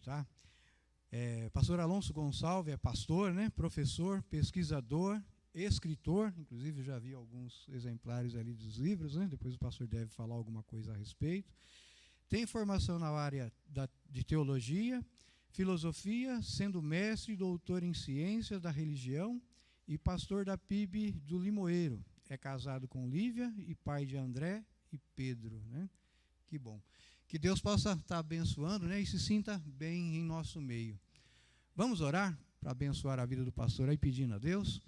Tá? Pastor Alonso Gonçalves é pastor, né? Professor, pesquisador, escritor, inclusive já vi alguns exemplares ali dos livros, né? Depois o pastor deve falar alguma coisa a respeito. Tem formação na área de teologia, filosofia, sendo mestre e doutor em ciências da religião e pastor da PIB do Limoeiro. É casado com Lívia e pai de André e Pedro, né? Que bom. Que Deus possa estar abençoando, né, e se sinta bem em nosso meio. Vamos orar para abençoar a vida do pastor aí, pedindo a Deus.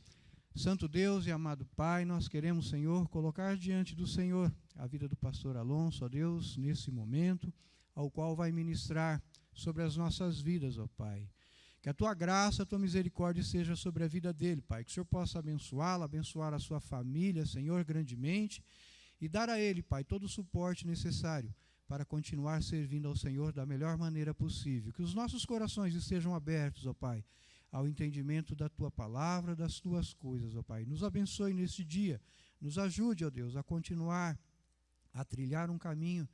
Santo Deus e amado Pai, nós queremos, Senhor, colocar diante do Senhor a vida do pastor Alonso, ó Deus, nesse momento, ao qual vai ministrar sobre as nossas vidas, ó Pai. Que a Tua graça, a Tua misericórdia seja sobre a vida dele, Pai. Que o Senhor possa abençoá-lo, abençoar a sua família, Senhor, grandemente, e dar a ele, Pai, todo o suporte necessário para continuar servindo ao Senhor da melhor maneira possível. Que os nossos corações estejam abertos, ó Pai, ao entendimento da Tua palavra, das Tuas coisas, ó Pai. Nos abençoe neste dia, nos ajude, ó Deus, a continuar a trilhar um caminho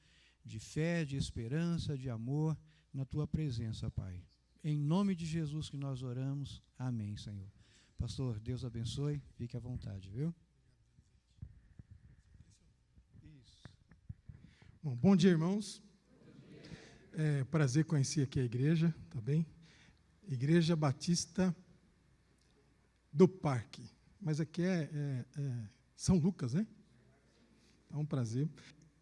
de fé, de esperança, de amor na Tua presença, Pai. Em nome de Jesus que nós oramos, amém, Senhor. Pastor, Deus abençoe, fique à vontade, viu? Bom dia, irmãos. É prazer conhecer aqui a igreja, tá bem? Igreja Batista do Parque. Mas aqui é São Lucas, né? É um prazer.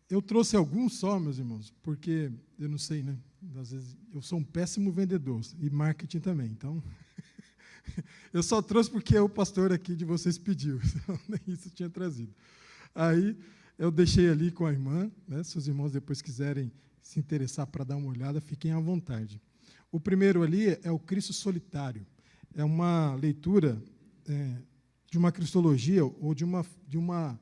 Eu trouxe alguns só, meus irmãos, porque eu não sei, né? Às vezes eu sou um péssimo vendedor e marketing também, então eu só trouxe porque o pastor aqui de vocês pediu, então nem isso eu tinha trazido. Aí eu deixei ali com a irmã, né? Se os irmãos depois quiserem se interessar para dar uma olhada, fiquem à vontade. O primeiro ali é o Cristo Solitário. É uma leitura de uma cristologia ou de uma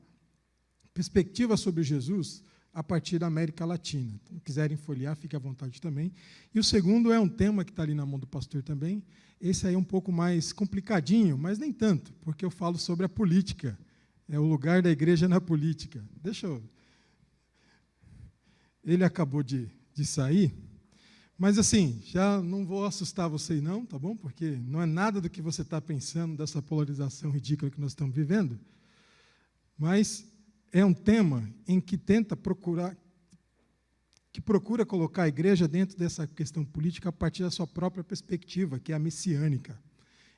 perspectiva sobre Jesus a partir da América Latina. Então, se quiserem folhear, fiquem à vontade também. E o segundo é um tema que está ali na mão do pastor também. Esse aí é um pouco mais complicadinho, mas nem tanto, porque eu falo sobre a política. É o lugar da igreja na política. Ele acabou de sair, mas assim, já não vou assustar vocês não, tá bom? Porque não é nada do que você está pensando dessa polarização ridícula que nós estamos vivendo, mas é um tema em que procura colocar a igreja dentro dessa questão política a partir da sua própria perspectiva, que é a messiânica.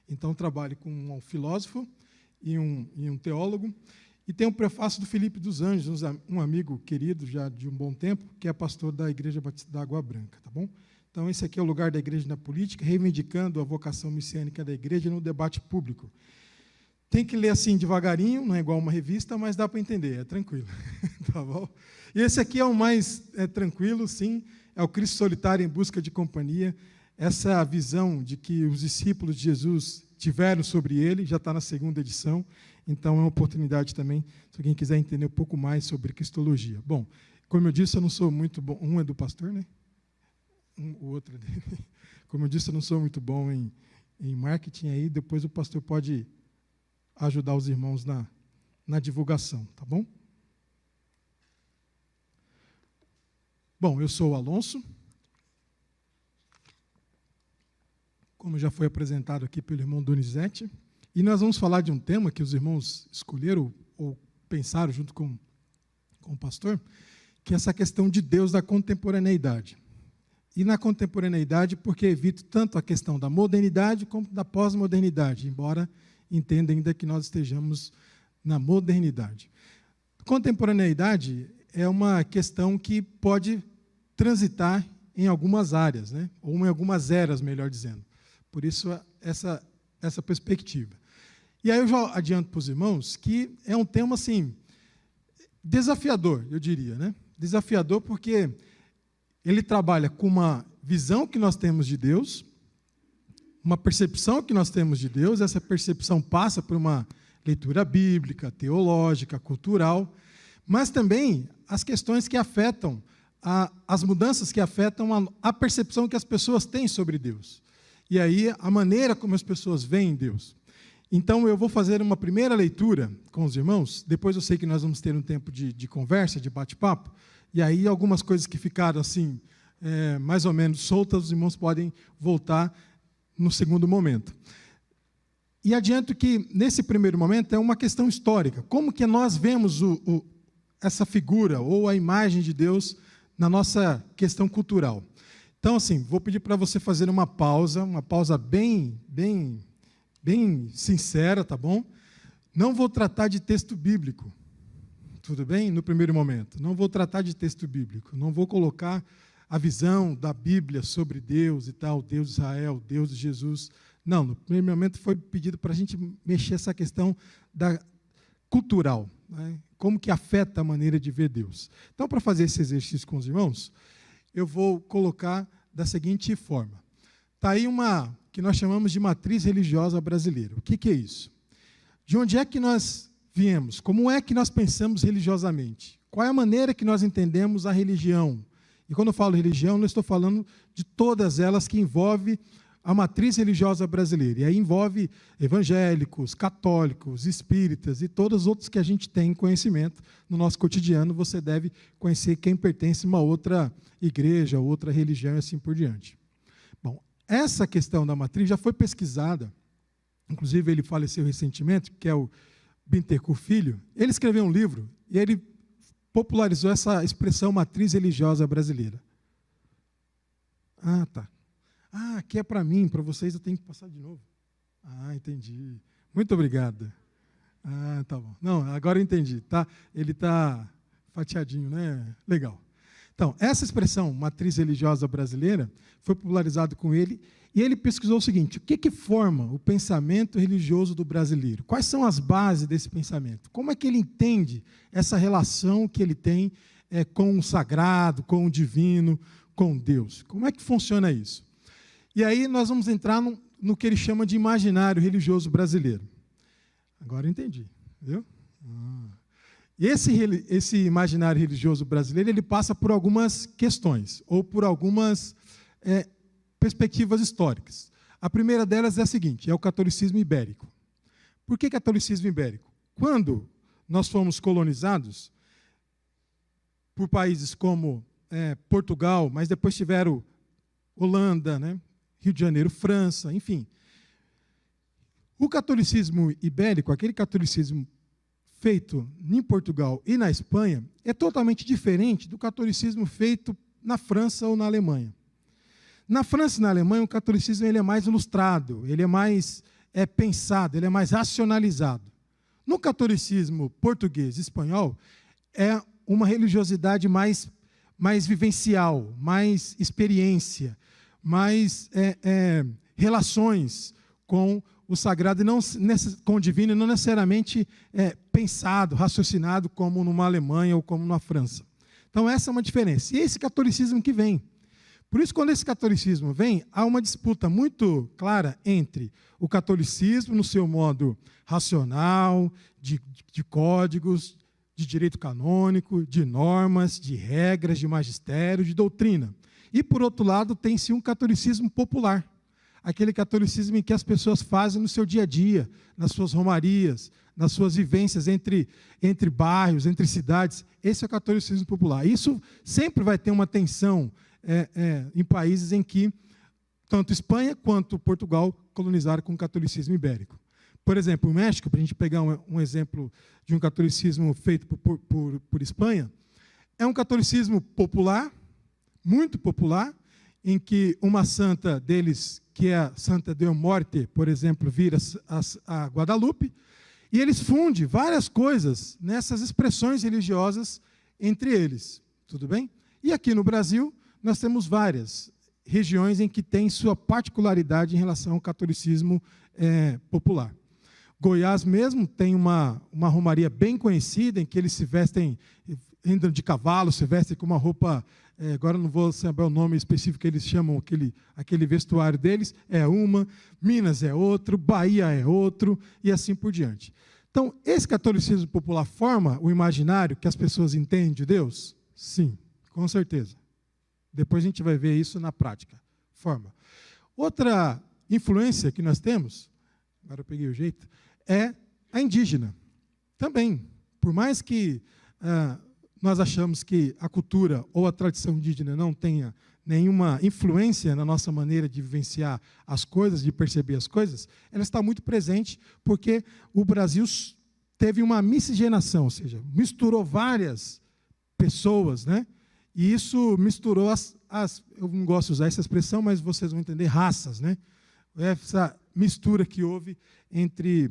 Então, trabalho com um filósofo e um teólogo, e tem um prefácio do Felipe dos Anjos, um amigo querido já de um bom tempo, que é pastor da Igreja Batista da Água Branca, tá bom? Então, esse aqui é o lugar da igreja na política, reivindicando a vocação messiânica da igreja no debate público. Tem que ler assim devagarinho, não é igual uma revista, mas dá para entender, é tranquilo, tá bom? E esse aqui é o mais tranquilo, sim, é o Cristo Solitário em Busca de Companhia, essa visão de que os discípulos de Jesus tiveram sobre ele, já está na segunda edição, então é uma oportunidade também, se alguém quiser entender um pouco mais sobre cristologia. Bom, como eu disse, eu não sou muito bom, um é do pastor, né? O outro é dele. Como eu disse, eu não sou muito bom em marketing, aí depois o pastor pode ajudar os irmãos na divulgação, tá bom? Bom, eu sou o Alonso, como já foi apresentado aqui pelo irmão Donizete, e nós vamos falar de um tema que os irmãos escolheram ou pensaram junto com o pastor, que é essa questão de Deus da contemporaneidade. E na contemporaneidade, porque evito tanto a questão da modernidade como da pós-modernidade, embora entenda ainda que nós estejamos na modernidade. Contemporaneidade é uma questão que pode transitar em algumas áreas, né? Ou em algumas eras, melhor dizendo. Por isso, essa perspectiva. E aí eu já adianto para os irmãos que é um tema, assim, desafiador, eu diria, né? Desafiador porque ele trabalha com uma visão que nós temos de Deus, uma percepção que nós temos de Deus, essa percepção passa por uma leitura bíblica, teológica, cultural, mas também as questões que afetam, as mudanças que afetam a percepção que as pessoas têm sobre Deus. E aí, a maneira como as pessoas veem Deus. Então, eu vou fazer uma primeira leitura com os irmãos, depois eu sei que nós vamos ter um tempo de conversa, de bate-papo, e aí algumas coisas que ficaram assim, mais ou menos soltas, os irmãos podem voltar no segundo momento. E adianto que, nesse primeiro momento, é uma questão histórica. Como que nós vemos essa figura ou a imagem de Deus na nossa questão cultural? Então, assim, vou pedir para você fazer uma pausa bem sincera, tá bom? Não vou tratar de texto bíblico, tudo bem? No primeiro momento. Não vou tratar de texto bíblico, não vou colocar a visão da Bíblia sobre Deus e tal, Deus de Israel, Deus de Jesus. Não, no primeiro momento foi pedido para a gente mexer essa questão cultural, né? Como que afeta a maneira de ver Deus. Então, para fazer esse exercício com os irmãos, eu vou colocar da seguinte forma. Está aí uma que nós chamamos de matriz religiosa brasileira. O que é isso? De onde é que nós viemos? Como é que nós pensamos religiosamente? Qual é a maneira que nós entendemos a religião? E quando eu falo religião, não estou falando de todas elas que envolvem a matriz religiosa brasileira. E aí envolve evangélicos, católicos, espíritas e todos os outros que a gente tem conhecimento no nosso cotidiano. Você deve conhecer quem pertence a uma outra igreja, outra religião e assim por diante. Bom, essa questão da matriz já foi pesquisada. Inclusive, ele faleceu recentemente, que é o Bittencourt Filho. Ele escreveu um livro e ele popularizou essa expressão matriz religiosa brasileira. Ah, tá. Ah, aqui é para mim, para vocês eu tenho que passar de novo. Ah, entendi. Muito obrigado. Ah, tá bom. Não, agora eu entendi. Tá? Ele está fatiadinho, né? Legal. Então, essa expressão, matriz religiosa brasileira, foi popularizada com ele, e ele pesquisou o seguinte: o que forma o pensamento religioso do brasileiro? Quais são as bases desse pensamento? Como é que ele entende essa relação que ele tem com o sagrado, com o divino, com Deus? Como é que funciona isso? E aí nós vamos entrar no que ele chama de imaginário religioso brasileiro. Agora eu entendi, viu? E esse imaginário religioso brasileiro, ele passa por algumas questões, ou por algumas perspectivas históricas. A primeira delas é a seguinte: é o catolicismo ibérico. Por que catolicismo ibérico? Quando nós fomos colonizados por países como Portugal, mas depois tiveram Holanda, né? Rio de Janeiro, França, enfim. O catolicismo ibérico, aquele catolicismo feito em Portugal e na Espanha, é totalmente diferente do catolicismo feito na França ou na Alemanha. Na França e na Alemanha, o catolicismo ele é mais ilustrado, ele é mais pensado, ele é mais racionalizado. No catolicismo português e espanhol, é uma religiosidade mais vivencial, mais experiência, mais relações com o sagrado, e não, com o divino, e não necessariamente pensado, raciocinado como numa Alemanha ou como na França. Então, essa é uma diferença. E esse catolicismo que vem. Por isso, quando esse catolicismo vem, há uma disputa muito clara entre o catolicismo, no seu modo racional, de códigos, de direito canônico, de normas, de regras, de magistério, de doutrina. E, por outro lado, tem-se um catolicismo popular, aquele catolicismo em que as pessoas fazem no seu dia a dia, nas suas romarias, nas suas vivências entre bairros, entre cidades. Esse é o catolicismo popular. Isso sempre vai ter uma tensão em países em que tanto Espanha quanto Portugal colonizaram com o catolicismo ibérico. Por exemplo, o México, para a gente pegar um exemplo de um catolicismo feito por Espanha, é um catolicismo popular, muito popular, em que uma santa deles, que é a Santa Deo Morte, por exemplo, vira a Guadalupe, e eles fundem várias coisas nessas expressões religiosas entre eles. Tudo bem? E aqui no Brasil, nós temos várias regiões em que tem sua particularidade em relação ao catolicismo popular. Goiás mesmo tem uma romaria bem conhecida, em que eles se vestem, andam de cavalo, se vestem com uma roupa, agora não vou saber o nome específico que eles chamam, aquele vestuário deles, é uma, Minas é outro, Bahia é outro, e assim por diante. Então, esse catolicismo popular forma o imaginário que as pessoas entendem de Deus? Sim, com certeza. Depois a gente vai ver isso na prática. Forma. Outra influência que nós temos, agora eu peguei o jeito, é a indígena. Também, por mais que nós achamos que a cultura ou a tradição indígena não tenha nenhuma influência na nossa maneira de vivenciar as coisas, de perceber as coisas, ela está muito presente porque o Brasil teve uma miscigenação, ou seja, misturou várias pessoas, né? E isso misturou eu não gosto de usar essa expressão, mas vocês vão entender, raças, né? Essa mistura que houve entre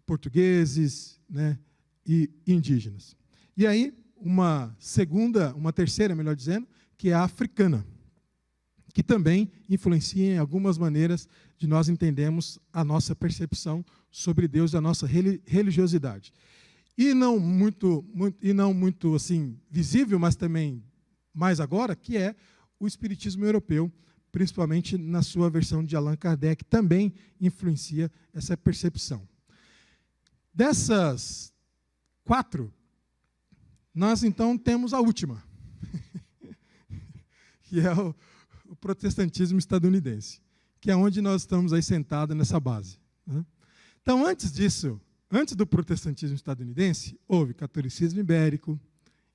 portugueses, né, e indígenas. E aí, uma terceira, melhor dizendo, que é a africana, que também influencia em algumas maneiras de nós entendermos a nossa percepção sobre Deus e a nossa religiosidade. E não muito assim visível, mas também mais agora, que é o espiritismo europeu, principalmente na sua versão de Allan Kardec, também influencia essa percepção. Dessas 4, nós então temos a última, que é o protestantismo estadunidense, que é onde nós estamos aí sentados nessa base, né? Então, antes disso, antes do protestantismo estadunidense, houve catolicismo ibérico,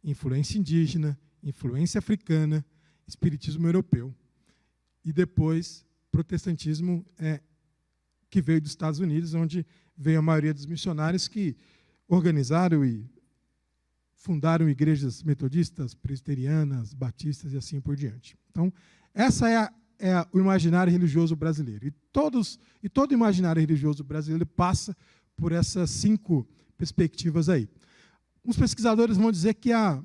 influência indígena, influência africana, espiritismo europeu, e depois protestantismo que veio dos Estados Unidos, onde veio a maioria dos missionários que organizaram e fundaram igrejas metodistas, presbiterianas, batistas e assim por diante. Então, essa é o imaginário religioso brasileiro. E todo imaginário religioso brasileiro passa por essas 5 perspectivas aí. Os pesquisadores vão dizer que a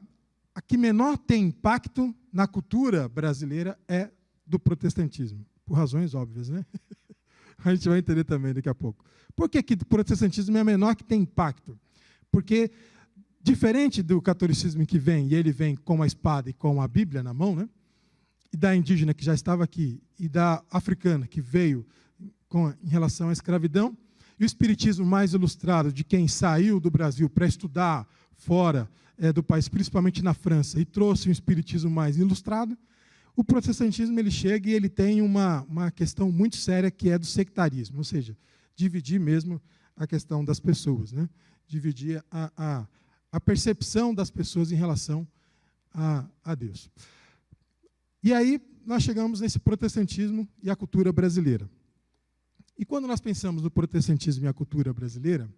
que menor tem impacto na cultura brasileira é do protestantismo, por razões óbvias, né? A gente vai entender também daqui a pouco. Por que o protestantismo é a menor que tem impacto? Porque, diferente do catolicismo que vem, e ele vem com a espada e com a Bíblia na mão, né? E da indígena que já estava aqui, e da africana que veio em relação à escravidão, e o espiritismo mais ilustrado de quem saiu do Brasil para estudar fora do país, principalmente na França, e trouxe um espiritismo mais ilustrado, o protestantismo ele chega e ele tem uma questão muito séria que é do sectarismo, ou seja, dividir mesmo a questão das pessoas, né? Dividir a percepção das pessoas em relação a Deus. E aí nós chegamos nesse protestantismo e a cultura brasileira. E quando nós pensamos no protestantismo e a cultura brasileira,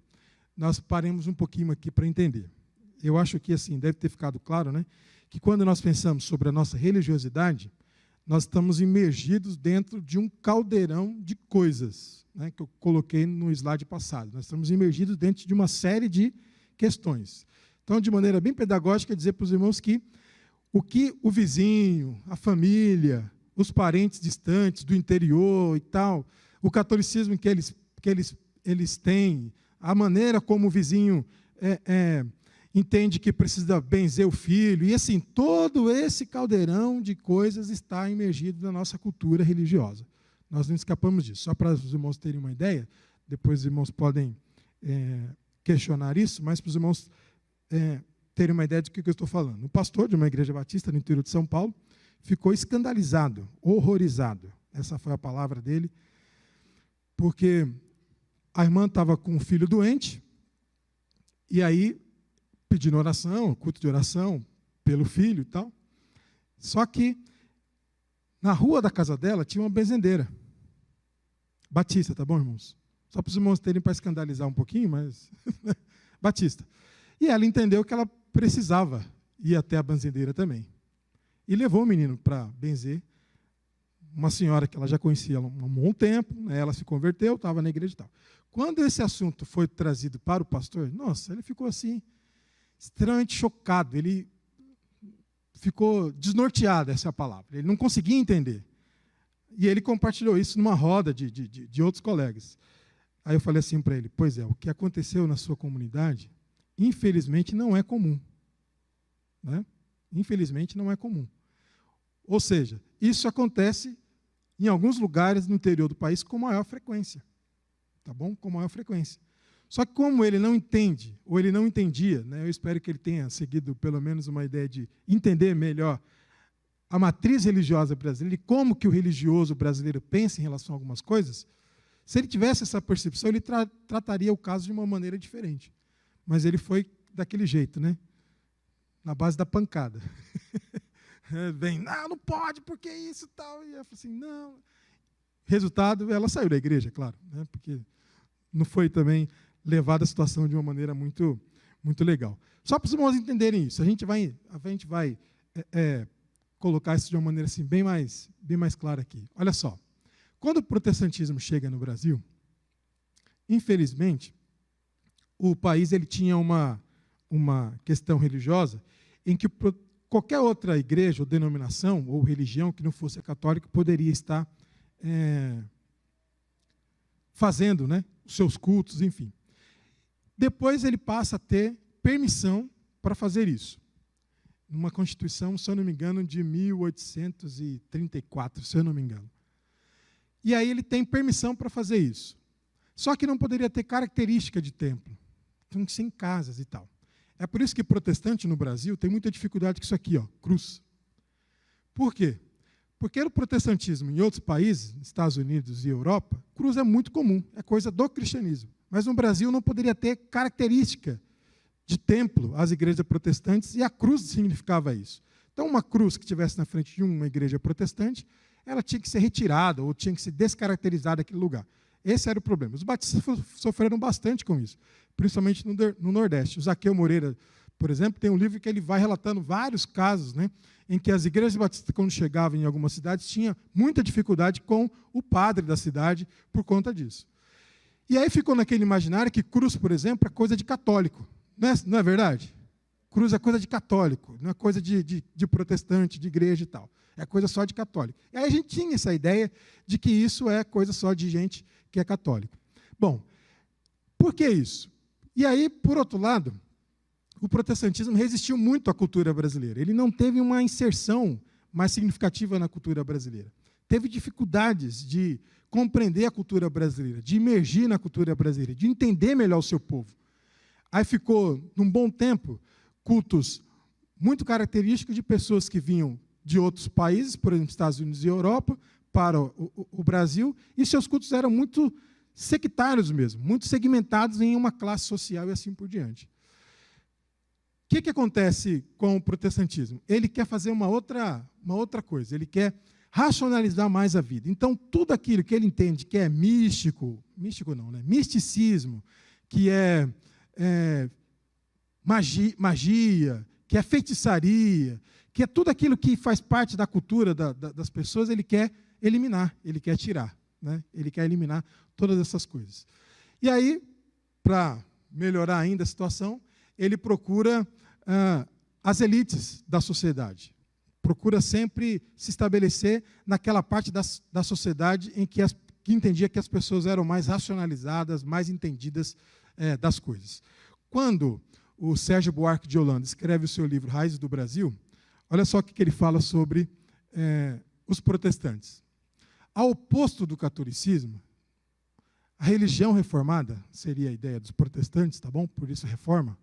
nós paremos um pouquinho aqui para entender. Eu acho que assim deve ter ficado claro, né, que quando nós pensamos sobre a nossa religiosidade, nós estamos imergidos dentro de um caldeirão de coisas, né, que eu coloquei no slide passado. Nós estamos imergidos dentro de uma série de questões. Então, de maneira bem pedagógica, dizer para os irmãos que o vizinho, a família, os parentes distantes do interior e tal, o catolicismo que eles têm, a maneira como o vizinho entende que precisa benzer o filho, e assim, todo esse caldeirão de coisas está imergido na nossa cultura religiosa. Nós não escapamos disso. Só para os irmãos terem uma ideia, depois os irmãos podem questionar isso, mas para os irmãos terem uma ideia do que eu estou falando. Um pastor de uma igreja batista no interior de São Paulo ficou escandalizado, horrorizado, essa foi a palavra dele, porque a irmã estava com um filho doente, e aí pedindo oração, culto de oração pelo filho e tal. Só que na rua da casa dela tinha uma benzedeira batista, tá bom, irmãos? Só para os irmãos terem para escandalizar um pouquinho, mas batista. E ela entendeu que ela precisava ir até a benzedeira também. E levou o menino para benzer. Uma senhora que ela já conhecia há um bom tempo, né, ela se converteu, estava na igreja e tal. Quando esse assunto foi trazido para o pastor, nossa, ele ficou assim, extremamente chocado, ele ficou desnorteado, essa é a palavra, ele não conseguia entender. E ele compartilhou isso numa roda de outros colegas. Aí eu falei assim para ele, pois é, o que aconteceu na sua comunidade, infelizmente, não é comum. Né? Infelizmente, não é comum. Ou seja, isso acontece em alguns lugares no interior do país com maior frequência. Tá bom? Com maior frequência. Só que como ele não entende, ou ele não entendia, né, eu espero que ele tenha seguido pelo menos uma ideia de entender melhor a matriz religiosa brasileira e como que o religioso brasileiro pensa em relação a algumas coisas, se ele tivesse essa percepção, ele trataria o caso de uma maneira diferente. Mas ele foi daquele jeito, né? Na base da pancada. Vem, não pode, porque isso e tal. E eu falei assim, não. Resultado, ela saiu da igreja, claro, né? Porque não foi também levada a situação de uma maneira muito, muito legal. Só para os irmãos entenderem isso, a gente vai colocar isso de uma maneira assim, bem mais clara aqui. Olha só, quando o protestantismo chega no Brasil, infelizmente, o país ele tinha uma questão religiosa em que qualquer outra igreja ou denominação ou religião que não fosse a católica poderia estar fazendo, né, os seus cultos, enfim. Depois ele passa a ter permissão para fazer isso. Numa Constituição, se eu não me engano, de 1834, se eu não me engano. E aí ele tem permissão para fazer isso. Só que não poderia ter característica de templo. Tinha que ser em casas e tal. É por isso que protestante no Brasil tem muita dificuldade com isso aqui, ó, cruz. Por quê? Porque no protestantismo em outros países, Estados Unidos e Europa, cruz é muito comum, é coisa do cristianismo. Mas no Brasil não poderia ter característica de templo as igrejas protestantes, e a cruz significava isso. Então, uma cruz que estivesse na frente de uma igreja protestante, ela tinha que ser retirada ou tinha que ser descaracterizada daquele lugar. Esse era o problema. Os batistas sofreram bastante com isso, principalmente no Nordeste. O Zaqueu Moreira, por exemplo, tem um livro que ele vai relatando vários casos, né, em que as igrejas batistas, quando chegavam em algumas cidades, tinham muita dificuldade com o padre da cidade por conta disso. E aí ficou naquele imaginário que cruz, por exemplo, é coisa de católico. Não é verdade? Cruz é coisa de católico, não é coisa de protestante, de igreja e tal. É coisa só de católico. E aí a gente tinha essa ideia de que isso é coisa só de gente que é católico. Bom, por que isso? E aí, por outro lado, o protestantismo resistiu muito à cultura brasileira. Ele não teve uma inserção mais significativa na cultura brasileira. Teve dificuldades de compreender a cultura brasileira, de imergir na cultura brasileira, de entender melhor o seu povo. Aí ficou, num bom tempo, cultos muito característicos de pessoas que vinham de outros países, por exemplo, Estados Unidos e Europa, para o Brasil, e seus cultos eram muito sectários mesmo, muito segmentados em uma classe social e assim por diante. O que acontece com o protestantismo? Ele quer fazer uma outra coisa, ele quer racionalizar mais a vida. Então, tudo aquilo que ele entende que é místico não, né? Misticismo, que é magia, que é feitiçaria, que é tudo aquilo que faz parte da cultura das pessoas, ele quer eliminar, ele quer tirar, né? Ele quer eliminar todas essas coisas. E aí, para melhorar ainda a situação, ele procura as elites da sociedade. Procura sempre se estabelecer naquela parte da sociedade em que entendia que as pessoas eram mais racionalizadas, mais entendidas das coisas. Quando o Sérgio Buarque de Holanda escreve o seu livro Raízes do Brasil, olha só o que ele fala sobre os protestantes. Ao oposto do catolicismo, a religião reformada, seria a ideia dos protestantes, tá bom? Por isso reforma,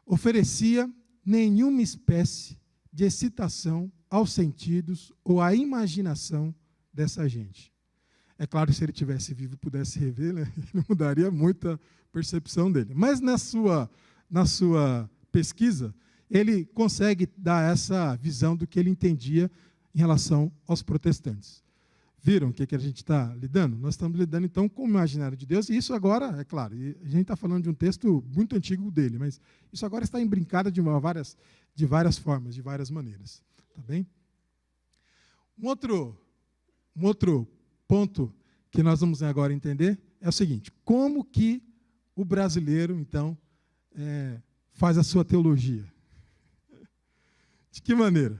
oferecia nenhuma espécie de excitação aos sentidos ou à imaginação dessa gente. É claro que se ele tivesse vivo e pudesse rever, né, ele mudaria muito a percepção dele. Mas na sua pesquisa, ele consegue dar essa visão do que ele entendia em relação aos protestantes. Viram o que a gente está lidando? Nós estamos lidando, então, com o imaginário de Deus, e isso agora, é claro, a gente está falando de um texto muito antigo dele, mas isso agora está imbrincado de várias formas, de várias maneiras. Tá bem? Um outro ponto que nós vamos agora entender é o seguinte: como que o brasileiro, então, faz a sua teologia? De que maneira?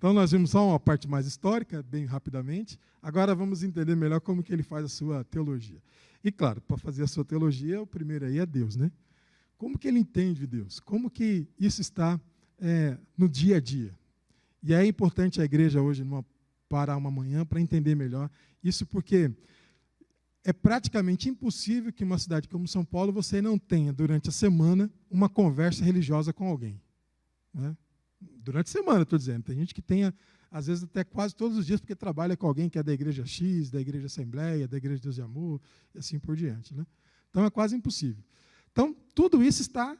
Então, nós vimos só uma parte mais histórica, bem rapidamente. Agora, vamos entender melhor como que ele faz a sua teologia. E, claro, para fazer a sua teologia, o primeiro aí é Deus, né? Como que ele entende Deus? Como que isso está no dia a dia? E é importante a igreja hoje parar uma manhã para entender melhor isso, porque é praticamente impossível que uma cidade como São Paulo você não tenha, durante a semana, uma conversa religiosa com alguém. Né? Durante a semana, estou dizendo. Tem gente que tenha, às vezes, até quase todos os dias, porque trabalha com alguém que é da igreja X, da igreja Assembleia, da igreja Deus de Amor, e assim por diante. Né? Então, é quase impossível. Então, tudo isso está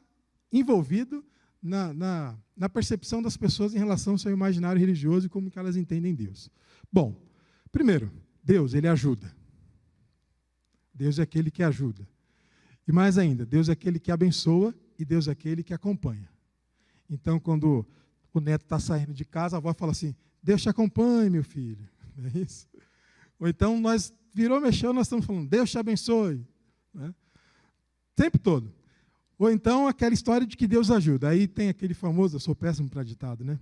envolvido na percepção das pessoas em relação ao seu imaginário religioso e como que elas entendem Deus. Bom, primeiro, Deus, ele ajuda. Deus é aquele que ajuda. E mais ainda, Deus é aquele que abençoa e Deus é aquele que acompanha. Então, quando o neto está saindo de casa, a avó fala assim, Deus te acompanhe, meu filho. Não é isso? Ou então, mexeu, nós estamos falando, Deus te abençoe. Né? O tempo todo. Ou então, aquela história de que Deus ajuda. Aí tem aquele famoso, eu sou péssimo para ditado, né?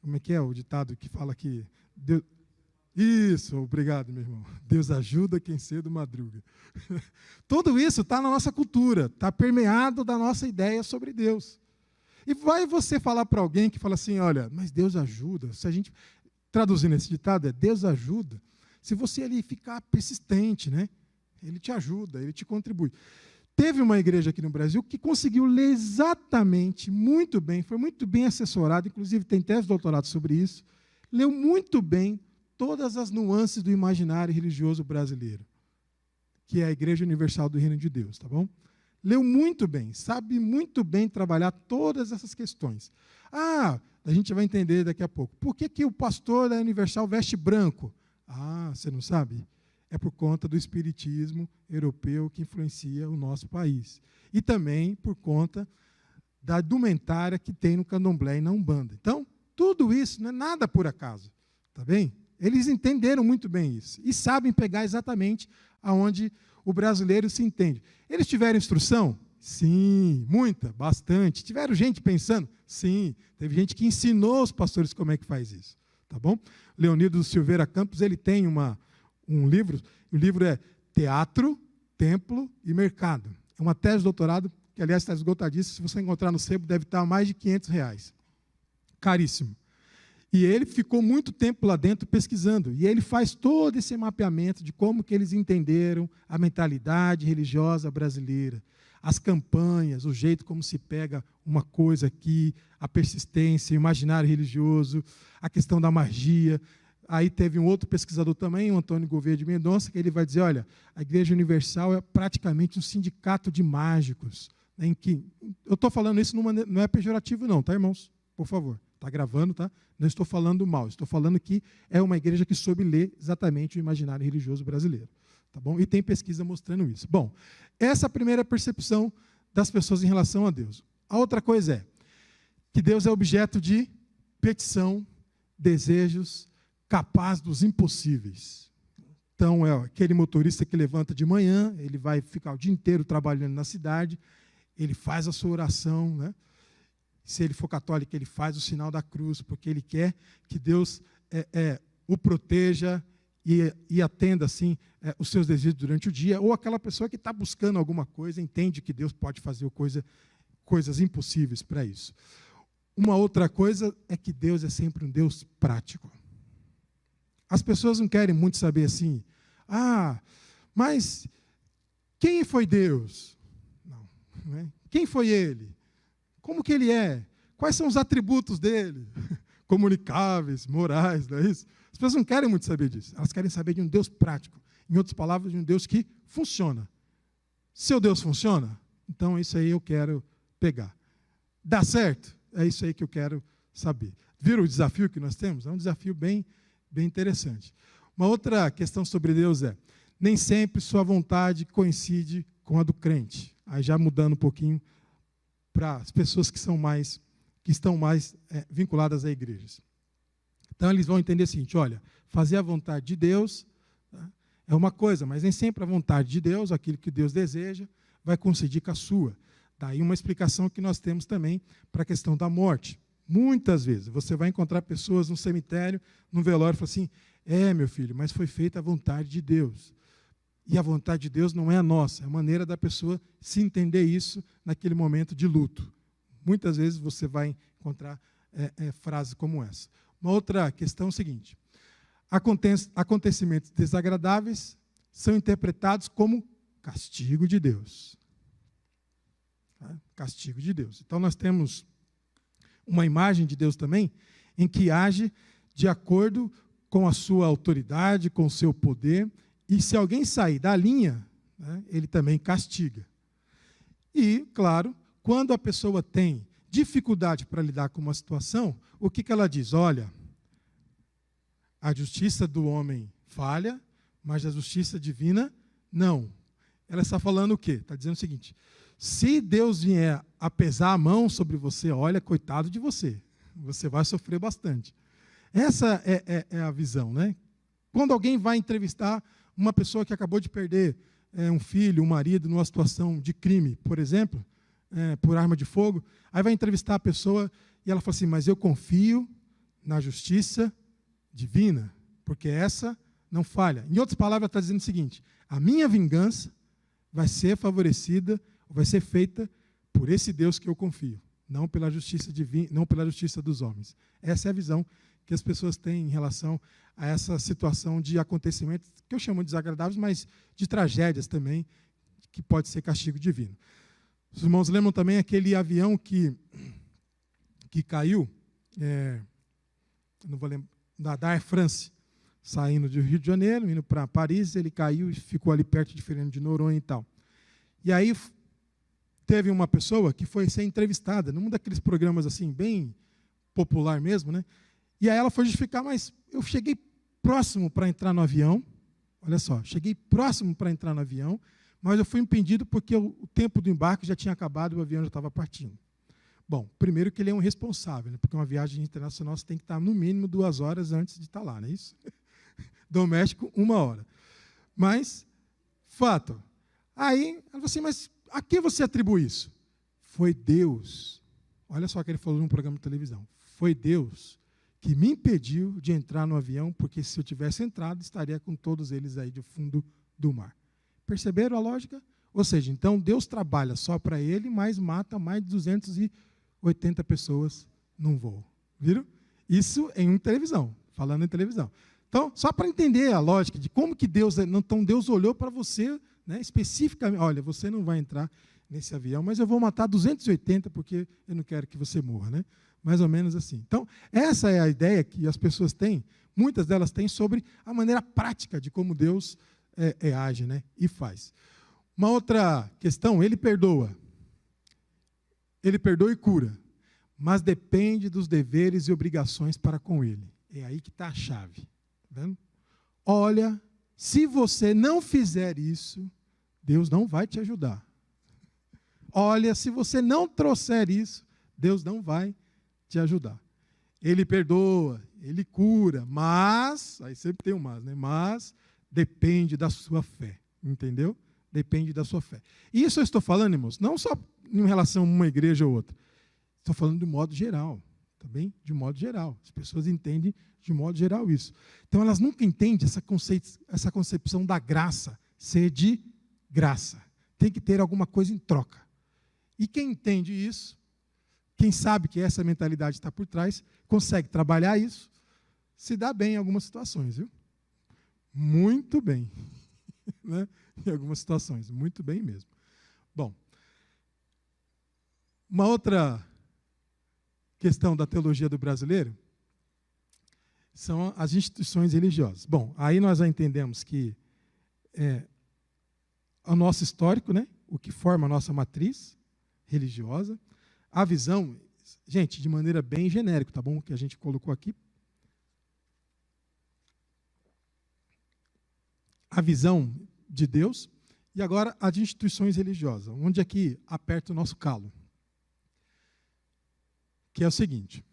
Como é que é o ditado que fala que Deus... Isso, obrigado, meu irmão. Deus ajuda quem cedo madruga. Tudo isso está na nossa cultura, está permeado da nossa ideia sobre Deus. E vai você falar para alguém que fala assim, olha, mas Deus ajuda. Se a gente, traduzindo esse ditado, Deus ajuda. Se você ali ficar persistente, né? Ele te ajuda, ele te contribui. Teve uma igreja aqui no Brasil que conseguiu ler exatamente, muito bem, foi muito bem assessorado, inclusive tem tese de doutorado sobre isso, leu muito bem todas as nuances do imaginário religioso brasileiro, que é a Igreja Universal do Reino de Deus, tá bom? Leu muito bem, sabe muito bem trabalhar todas essas questões. A gente vai entender daqui a pouco. Por que o pastor da Universal veste branco? Você não sabe? É por conta do espiritismo europeu que influencia o nosso país. E também por conta da indumentária que tem no candomblé e na Umbanda. Então, tudo isso não é nada por acaso, tá bem? Eles entenderam muito bem isso e sabem pegar exatamente aonde o brasileiro se entende. Eles tiveram instrução? Sim, muita, bastante. Tiveram gente pensando? Sim. Teve gente que ensinou os pastores como é que faz isso. Tá bom? Leonido Silveira Campos, ele tem um livro, o livro é Teatro, Templo e Mercado. É uma tese de doutorado, que aliás está esgotadíssima, se você encontrar no sebo deve estar a mais de R$500. Caríssimo. E ele ficou muito tempo lá dentro pesquisando. E ele faz todo esse mapeamento de como que eles entenderam a mentalidade religiosa brasileira, as campanhas, o jeito como se pega uma coisa aqui, a persistência, o imaginário religioso, a questão da magia. Aí teve um outro pesquisador também, o Antônio Gouveia de Mendonça, que ele vai dizer, olha, a Igreja Universal é praticamente um sindicato de mágicos. Em que, eu estou falando isso, não é pejorativo não, tá, irmãos? Por favor. Está gravando, tá? Não estou falando mal, estou falando que é uma igreja que soube ler exatamente o imaginário religioso brasileiro. Tá bom? E tem pesquisa mostrando isso. Bom, essa é a primeira percepção das pessoas em relação a Deus. A outra coisa é que Deus é objeto de petição, desejos, capaz dos impossíveis. Então, é aquele motorista que levanta de manhã, ele vai ficar o dia inteiro trabalhando na cidade, ele faz a sua oração, né? Se ele for católico, ele faz o sinal da cruz, porque ele quer que Deus o proteja e atenda assim os seus desejos durante o dia. Ou aquela pessoa que está buscando alguma coisa, entende que Deus pode fazer coisas impossíveis para isso. Uma outra coisa é que Deus é sempre um Deus prático. As pessoas não querem muito saber assim, mas quem foi Deus? Não é? Quem foi Ele? Como que ele é? Quais são os atributos dele? Comunicáveis, morais, não é isso? As pessoas não querem muito saber disso. Elas querem saber de um Deus prático. Em outras palavras, de um Deus que funciona. Seu Deus funciona? Então, isso aí eu quero pegar. Dá certo? É isso aí que eu quero saber. Viram o desafio que nós temos? É um desafio bem interessante. Uma outra questão sobre Deus é, nem sempre sua vontade coincide com a do crente. Aí já mudando um pouquinho para as pessoas que estão mais vinculadas a igrejas. Então, eles vão entender o seguinte, olha, fazer a vontade de Deus, tá, é uma coisa, mas nem sempre a vontade de Deus, aquilo que Deus deseja, vai coincidir com a sua. Daí uma explicação que nós temos também para a questão da morte. Muitas vezes. Você vai encontrar pessoas no cemitério, no velório, e falam assim, meu filho, mas foi feita a vontade de Deus. E a vontade de Deus não é a nossa, é a maneira da pessoa se entender isso naquele momento de luto. Muitas vezes você vai encontrar frases como essa. Uma outra questão é o seguinte, acontecimentos desagradáveis são interpretados como castigo de Deus. Tá? Castigo de Deus. Então nós temos uma imagem de Deus também, em que age de acordo com a sua autoridade, com o seu poder, e se alguém sair da linha, né, ele também castiga. E, claro, quando a pessoa tem dificuldade para lidar com uma situação, o que ela diz? Olha, a justiça do homem falha, mas a justiça divina não. Ela está falando o quê? Está dizendo o seguinte, se Deus vier a pesar a mão sobre você, olha, coitado de você, você vai sofrer bastante. Essa é a visão, né? Quando alguém vai entrevistar uma pessoa que acabou de perder um filho, um marido, numa situação de crime, por exemplo, por arma de fogo, aí vai entrevistar a pessoa e ela fala assim, mas eu confio na justiça divina, porque essa não falha. Em outras palavras, ela está dizendo o seguinte, a minha vingança vai ser favorecida, vai ser feita por esse Deus que eu confio, não pela justiça divina, não pela justiça dos homens. Essa é a visão que as pessoas têm em relação a essa situação de acontecimentos, que eu chamo de desagradáveis, mas de tragédias também, que pode ser castigo divino. Os irmãos lembram também aquele avião que caiu, não vou lembrar, da Air France, saindo do Rio de Janeiro, indo para Paris, ele caiu e ficou ali perto de Fernando de Noronha e tal. E aí teve uma pessoa que foi ser entrevistada, num daqueles programas assim, bem popular mesmo, né? E aí ela foi justificar, mas eu cheguei próximo para entrar no avião, olha só, cheguei próximo para entrar no avião, mas eu fui impedido porque o tempo do embarque já tinha acabado e o avião já estava partindo. Bom, primeiro que ele é um responsável, né? Porque uma viagem internacional você tem que estar no mínimo 2 horas antes de estar lá, não é isso? Doméstico, 1 hora. Mas, fato. Aí, ela falou assim, mas a que você atribui isso? Foi Deus. Olha só o que ele falou num programa de televisão. Foi Deus que me impediu de entrar no avião, porque se eu tivesse entrado, estaria com todos eles aí do fundo do mar. Perceberam a lógica? Ou seja, então Deus trabalha só para ele, mas mata mais de 280 pessoas num voo. Viram? Isso em televisão, falando em televisão. Então, só para entender a lógica de como que Deus... Então, Deus olhou para você, né, especificamente, olha, você não vai entrar nesse avião, mas eu vou matar 280 porque eu não quero que você morra, né? Mais ou menos assim. Então, essa é a ideia que as pessoas têm, muitas delas têm, sobre a maneira prática de como Deus age, né, e faz. Uma outra questão, ele perdoa e cura, mas depende dos deveres e obrigações para com ele. É aí que está a chave. Tá vendo? Olha, se você não fizer isso, Deus não vai te ajudar. Olha, se você não trouxer isso, Deus não vai te ajudar. Ele perdoa, ele cura, mas, aí sempre tem um mas, né? Mas depende da sua fé, entendeu? Depende da sua fé. E isso eu estou falando, irmãos, não só em relação a uma igreja ou outra. Estou falando de modo geral, tá bem? De modo geral. As pessoas entendem de modo geral isso. Então, elas nunca entendem essa concepção da graça ser de graça. Tem que ter alguma coisa em troca. E quem entende isso, quem sabe que essa mentalidade está por trás, consegue trabalhar isso, se dá bem em algumas situações, viu? Muito bem. Né? Em algumas situações, muito bem mesmo. Bom, uma outra questão da teologia do brasileiro são as instituições religiosas. Bom, aí nós já entendemos que o nosso histórico, né, o que forma a nossa matriz religiosa, a visão, gente, de maneira bem genérica, tá bom? Que a gente colocou aqui. A visão de Deus e agora as instituições religiosas, onde aqui aperta o nosso calo. Que é o seguinte,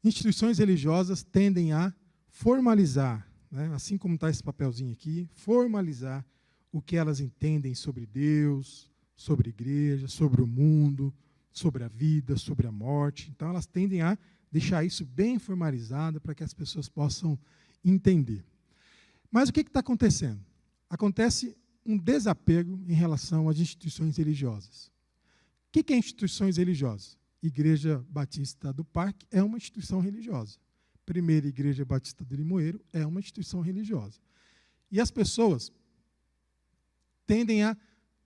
instituições religiosas tendem a formalizar, né, assim como está esse papelzinho aqui, formalizar o que elas entendem sobre Deus, sobre a igreja, sobre o mundo, sobre a vida, sobre a morte. Então, elas tendem a deixar isso bem formalizado para que as pessoas possam entender. Mas o que está acontecendo? Acontece um desapego em relação às instituições religiosas. O que é instituições religiosas? Igreja Batista do Parque é uma instituição religiosa. Primeira Igreja Batista do Limoeiro é uma instituição religiosa. E as pessoas tendem a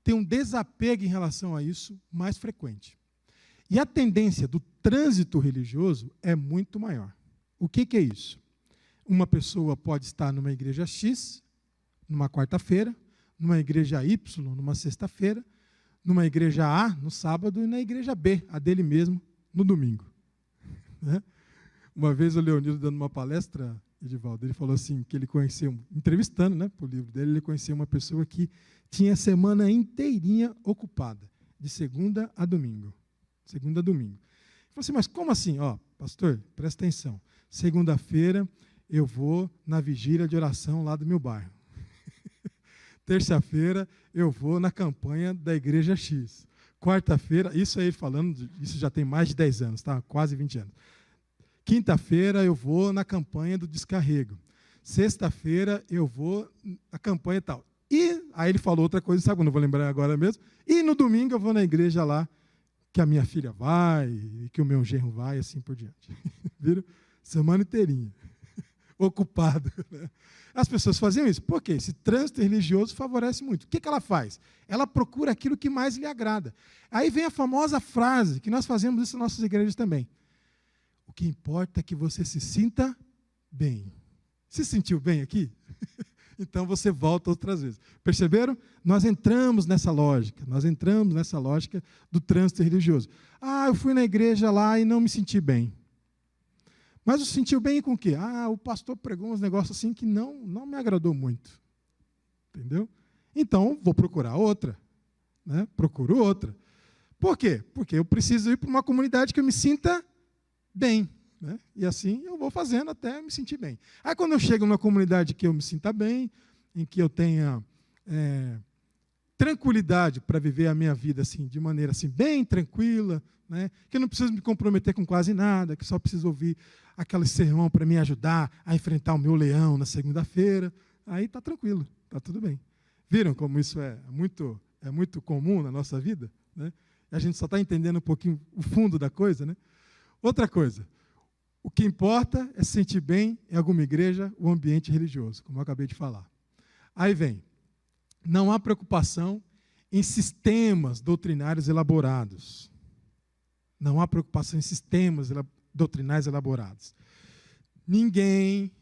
ter um desapego em relação a isso mais frequente. E a tendência do trânsito religioso é muito maior. O que é isso? Uma pessoa pode estar numa igreja X, numa quarta-feira, numa igreja Y, numa sexta-feira, numa igreja A, no sábado, e na igreja B, a dele mesmo, no domingo. Né? Uma vez o Leonildo, dando uma palestra, Edivaldo, ele falou assim, que ele conheceu, entrevistando, né, para o livro dele, ele conheceu uma pessoa que tinha a semana inteirinha ocupada, de segunda a domingo. Segunda a domingo. Ele falou assim, mas como assim? Ó, pastor, presta atenção. Segunda-feira eu vou na vigília de oração lá do meu bairro. Terça-feira eu vou na campanha da igreja X. Quarta-feira, isso aí falando, isso já tem mais de 10 anos, tá? Quase 20 anos. Quinta-feira eu vou na campanha do descarrego. Sexta-feira eu vou na campanha tal. E aí ele falou outra coisa, sabe, não vou lembrar agora mesmo. E no domingo eu vou na igreja lá que a minha filha vai, e que o meu genro vai, e assim por diante. Viram? Semana inteirinha. Ocupado. Né? As pessoas faziam isso. Por quê? Esse trânsito religioso favorece muito. O que ela faz? Ela procura aquilo que mais lhe agrada. Aí vem a famosa frase, que nós fazemos isso nas nossas igrejas também. O que importa é que você se sinta bem. Se sentiu bem aqui? Então você volta outras vezes. Perceberam? Nós entramos nessa lógica. Nós entramos nessa lógica do trânsito religioso. Ah, eu fui na igreja lá e não me senti bem. Mas se sentiu bem com o quê? Ah, o pastor pregou uns negócios assim que não me agradou muito. Entendeu? Então, vou procurar outra. Né? Procuro outra. Por quê? Porque eu preciso ir para uma comunidade que eu me sinta bem. Né? E assim eu vou fazendo até me sentir bem. Aí quando eu chego numa comunidade que eu me sinta bem, em que eu tenha tranquilidade para viver a minha vida assim, de maneira assim, bem tranquila, né? Que eu não preciso me comprometer com quase nada, que só preciso ouvir aquele sermão para me ajudar a enfrentar o meu leão na segunda-feira, aí está tranquilo, está tudo bem. Viram como isso é muito comum na nossa vida? Né? A gente só está entendendo um pouquinho o fundo da coisa. Né? Outra coisa, o que importa é se sentir bem em alguma igreja ou ambiente religioso, como eu acabei de falar. Aí vem, não há preocupação em sistemas doutrinários elaborados. Não há preocupação em sistemas doutrinários elaborados. Ninguém,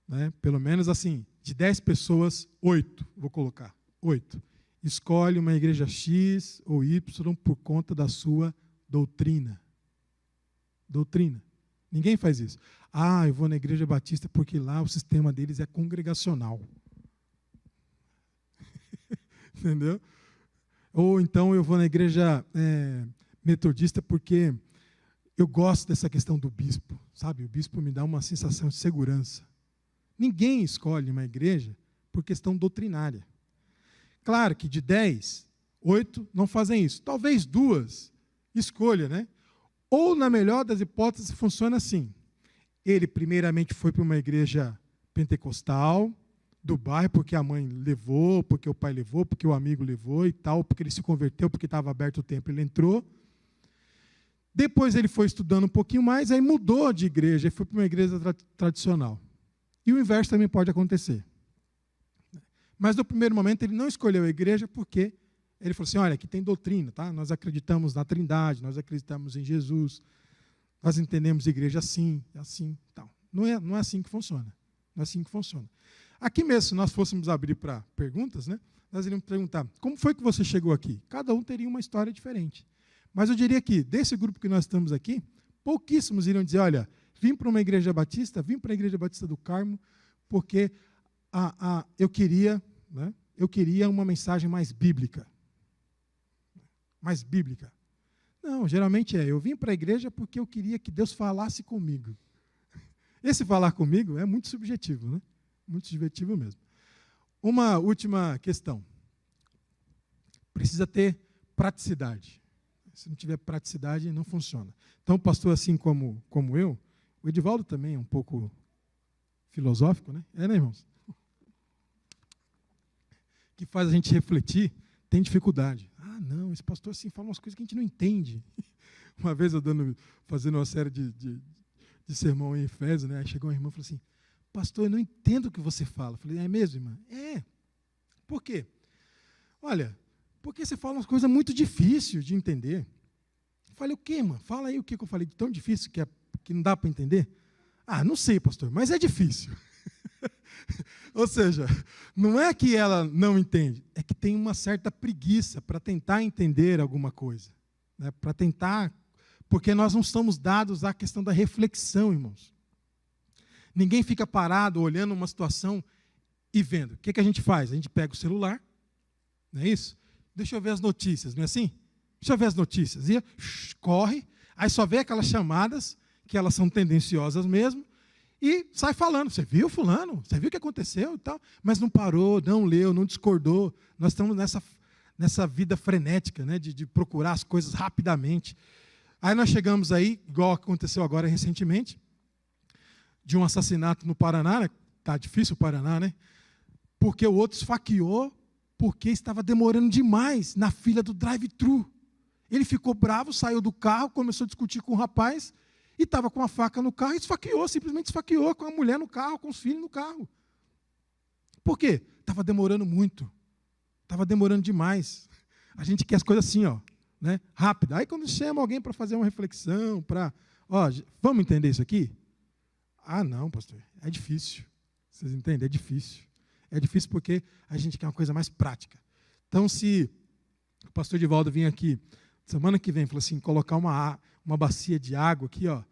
né, pelo menos assim, de 10 pessoas, 8, vou colocar, 8, escolhe uma igreja X ou Y por conta da sua doutrina. Doutrina. Ninguém faz isso. Ah, eu vou na igreja batista porque lá o sistema deles é congregacional. Entendeu? Ou então eu vou na igreja metodista porque eu gosto dessa questão do bispo, sabe? O bispo me dá uma sensação de segurança. Ninguém escolhe uma igreja por questão doutrinária. Claro que de 10, 8 não fazem isso. Talvez 2 escolha, né? Ou, na melhor das hipóteses, funciona assim. Ele, primeiramente, foi para uma igreja pentecostal do bairro, porque a mãe levou, porque o pai levou, porque o amigo levou e tal, porque ele se converteu, porque estava aberto o templo, ele entrou. Depois ele foi estudando um pouquinho mais, aí mudou de igreja, e foi para uma igreja tradicional. E o inverso também pode acontecer. Mas, no primeiro momento, ele não escolheu a igreja porque ele falou assim, olha, aqui tem doutrina, tá? Nós acreditamos na Trindade, nós acreditamos em Jesus, nós entendemos a igreja assim, tal. Não é assim que funciona. Não é assim que funciona. Aqui mesmo, se nós fôssemos abrir para perguntas, né, nós iríamos perguntar, como foi que você chegou aqui? Cada um teria uma história diferente. Mas eu diria que, desse grupo que nós estamos aqui, pouquíssimos iriam dizer, olha, vim para uma igreja batista, vim para a igreja batista do Carmo, porque eu queria uma mensagem mais bíblica. Mais bíblica. Não, geralmente eu vim para a igreja porque eu queria que Deus falasse comigo. Esse falar comigo é muito subjetivo, né? Muito subjetivo mesmo. Uma última questão. Precisa ter praticidade. Se não tiver praticidade, não funciona. Então, o pastor, assim como eu, o Edivaldo também é um pouco filosófico, né? Né, irmãos? Que faz a gente refletir, tem dificuldade. Ah, não, esse pastor assim fala umas coisas que a gente não entende. Uma vez eu fazendo uma série de sermão em Efésios, né? Aí chegou uma irmã e falou assim, pastor, eu não entendo o que você fala. Eu falei, é mesmo, irmã? É. Por quê? Olha, porque você fala umas coisas muito difíceis de entender. Eu falei, o quê, irmã? Fala aí o que eu falei de tão difícil que não dá para entender. Ah, não sei, pastor, mas é difícil. Ou seja, não é que ela não entende, é que tem uma certa preguiça para tentar entender alguma coisa. Né? Para tentar, porque nós não estamos dados à questão da reflexão, irmãos. Ninguém fica parado olhando uma situação e vendo. O que a gente faz? A gente pega o celular, não é isso? Deixa eu ver as notícias, não é assim? Deixa eu ver as notícias. E corre, aí só vê aquelas chamadas, que elas são tendenciosas mesmo, e sai falando, você viu fulano? Você viu o que aconteceu e tal? Mas não parou, não leu, não discordou. Nós estamos nessa vida frenética, né, de procurar as coisas rapidamente. Aí nós chegamos aí, igual aconteceu agora recentemente, de um assassinato no Paraná, né? Tá difícil o Paraná, né? Porque o outro esfaqueou porque estava demorando demais na fila do drive-thru. Ele ficou bravo, saiu do carro, começou a discutir com o rapaz, e estava com a faca no carro e esfaqueou, simplesmente esfaqueou com a mulher no carro, com os filhos no carro. Por quê? Estava demorando muito. Estava demorando demais. A gente quer as coisas assim, ó, né? Rápido. Aí quando chama alguém para fazer uma reflexão, vamos entender isso aqui? Ah, não, pastor, é difícil. Vocês entendem? É difícil. É difícil porque a gente quer uma coisa mais prática. Então, se o pastor Edivaldo vir aqui, semana que vem, falar assim, colocar uma bacia de água aqui, ó.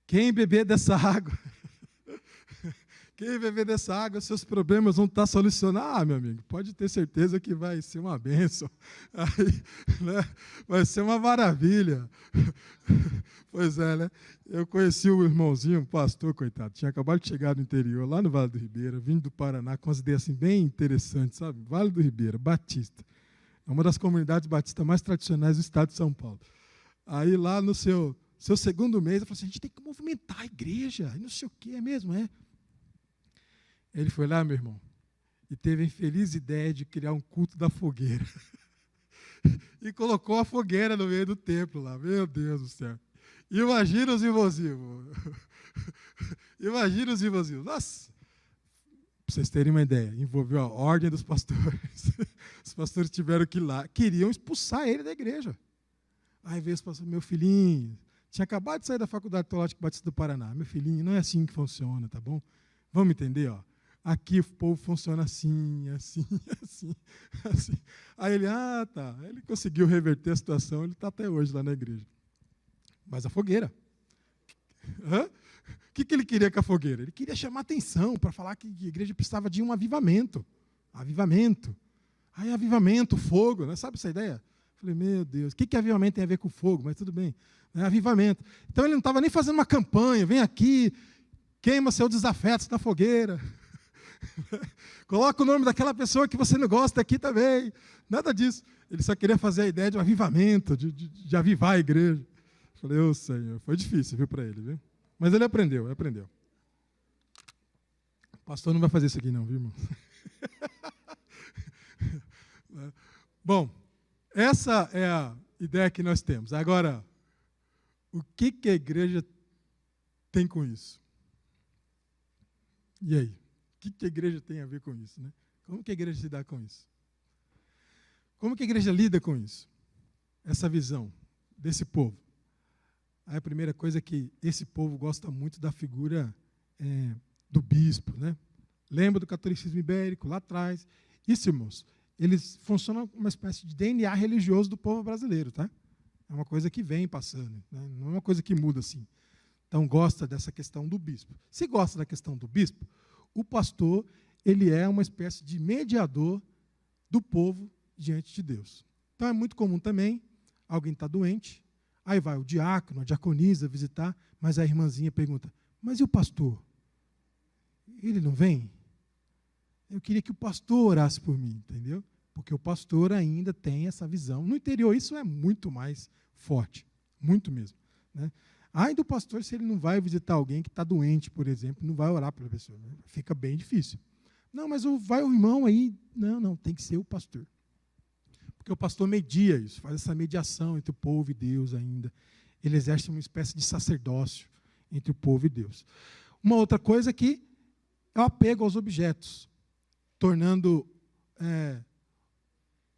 Quem beber dessa água, seus problemas vão estar solucionados. Ah, meu amigo, pode ter certeza que vai ser uma bênção. Aí, né, vai ser uma maravilha. Pois é, né? Eu conheci o irmãozinho, um pastor, coitado, tinha acabado de chegar do interior, lá no Vale do Ribeira, vindo do Paraná, com as ideias assim, bem interessantes, sabe? Vale do Ribeira, Batista. É uma das comunidades batistas mais tradicionais do estado de São Paulo. Aí lá no seu segundo mês, eu falei assim, a gente tem que movimentar a igreja, e não sei o que, é mesmo, é? Ele foi lá, meu irmão, e teve a infeliz ideia de criar um culto da fogueira. E colocou a fogueira no meio do templo lá, meu Deus do céu. Imagina os invasivos. Imagina os invasivos. Nossa, para vocês terem uma ideia, envolveu a ordem dos pastores. Os pastores tiveram que ir lá, queriam expulsar ele da igreja. Aí veio os pastores, meu filhinho, tinha acabado de sair da Faculdade Teológica Batista do Paraná. Meu filhinho, não é assim que funciona, tá bom? Vamos entender, ó. Aqui o povo funciona assim, assim, assim, assim. Aí ele, tá. Ele conseguiu reverter a situação, ele está até hoje lá na igreja. Mas a fogueira. O que ele queria com a fogueira? Ele queria chamar atenção para falar que a igreja precisava de um avivamento. Avivamento. Aí avivamento, fogo, né? Sabe essa ideia? Falei, meu Deus, o que avivamento tem a ver com fogo? Mas tudo bem. É avivamento. Então ele não estava nem fazendo uma campanha, vem aqui, queima seus desafetos na fogueira. Coloca o nome daquela pessoa que você não gosta aqui também. Nada disso. Ele só queria fazer a ideia de um avivamento, de avivar a igreja. Falei, ô Senhor, foi difícil, viu, para ele, viu? Mas ele aprendeu. O pastor não vai fazer isso aqui não, viu, irmão? Bom, essa é a ideia que nós temos. Agora, o que a igreja tem com isso? E aí? O que a igreja tem a ver com isso? Né? Como que a igreja se dá com isso? Como que a igreja lida com isso? Essa visão desse povo. Aí a primeira coisa é que esse povo gosta muito da figura do bispo. Né? Lembra do catolicismo ibérico, lá atrás. Isso, irmãos, eles funcionam como uma espécie de DNA religioso do povo brasileiro. Tá? É uma coisa que vem passando, né? Não é uma coisa que muda assim. Então, gosta dessa questão do bispo. Se gosta da questão do bispo, o pastor, ele é uma espécie de mediador do povo diante de Deus. Então, é muito comum também, alguém está doente, aí vai o diácono, a diaconisa visitar, mas a irmãzinha pergunta, mas e o pastor? Ele não vem? Eu queria que o pastor orasse por mim, entendeu? Porque o pastor ainda tem essa visão. No interior, isso é muito mais forte, muito mesmo, né? Ai do pastor se ele não vai visitar alguém que está doente, por exemplo, não vai orar pela pessoa, né? Fica bem difícil. Não, mas vai o irmão aí. Não, tem que ser o pastor. Porque o pastor media isso, faz essa mediação entre o povo e Deus ainda. Ele exerce uma espécie de sacerdócio entre o povo e Deus. Uma outra coisa é que é o apego aos objetos, tornando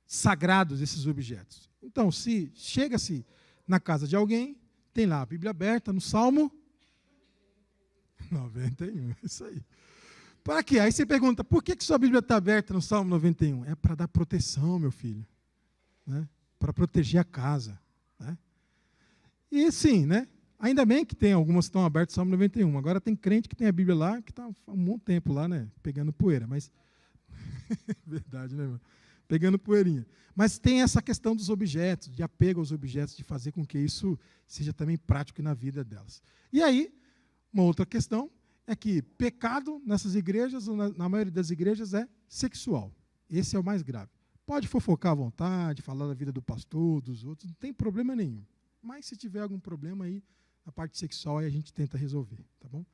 sagrados esses objetos. Então, se chega-se na casa de alguém, tem lá a Bíblia aberta no Salmo 91, isso aí. Para quê? Aí você pergunta, por que sua Bíblia está aberta no Salmo 91? É para dar proteção, meu filho, né? Para proteger a casa, né? E sim, né? Ainda bem que tem algumas que estão abertas no Salmo 91. Agora tem crente que tem a Bíblia lá, que está há um bom tempo lá, né? Pegando poeira, mas... Verdade, né, irmão? Pegando poeirinha. Mas tem essa questão dos objetos, de apego aos objetos, de fazer com que isso seja também prático na vida delas. E aí, uma outra questão é que pecado nessas igrejas, na maioria das igrejas, é sexual. Esse é o mais grave. Pode fofocar à vontade, falar da vida do pastor, dos outros, não tem problema nenhum. Mas se tiver algum problema aí, a parte sexual aí a gente tenta resolver, tá bom?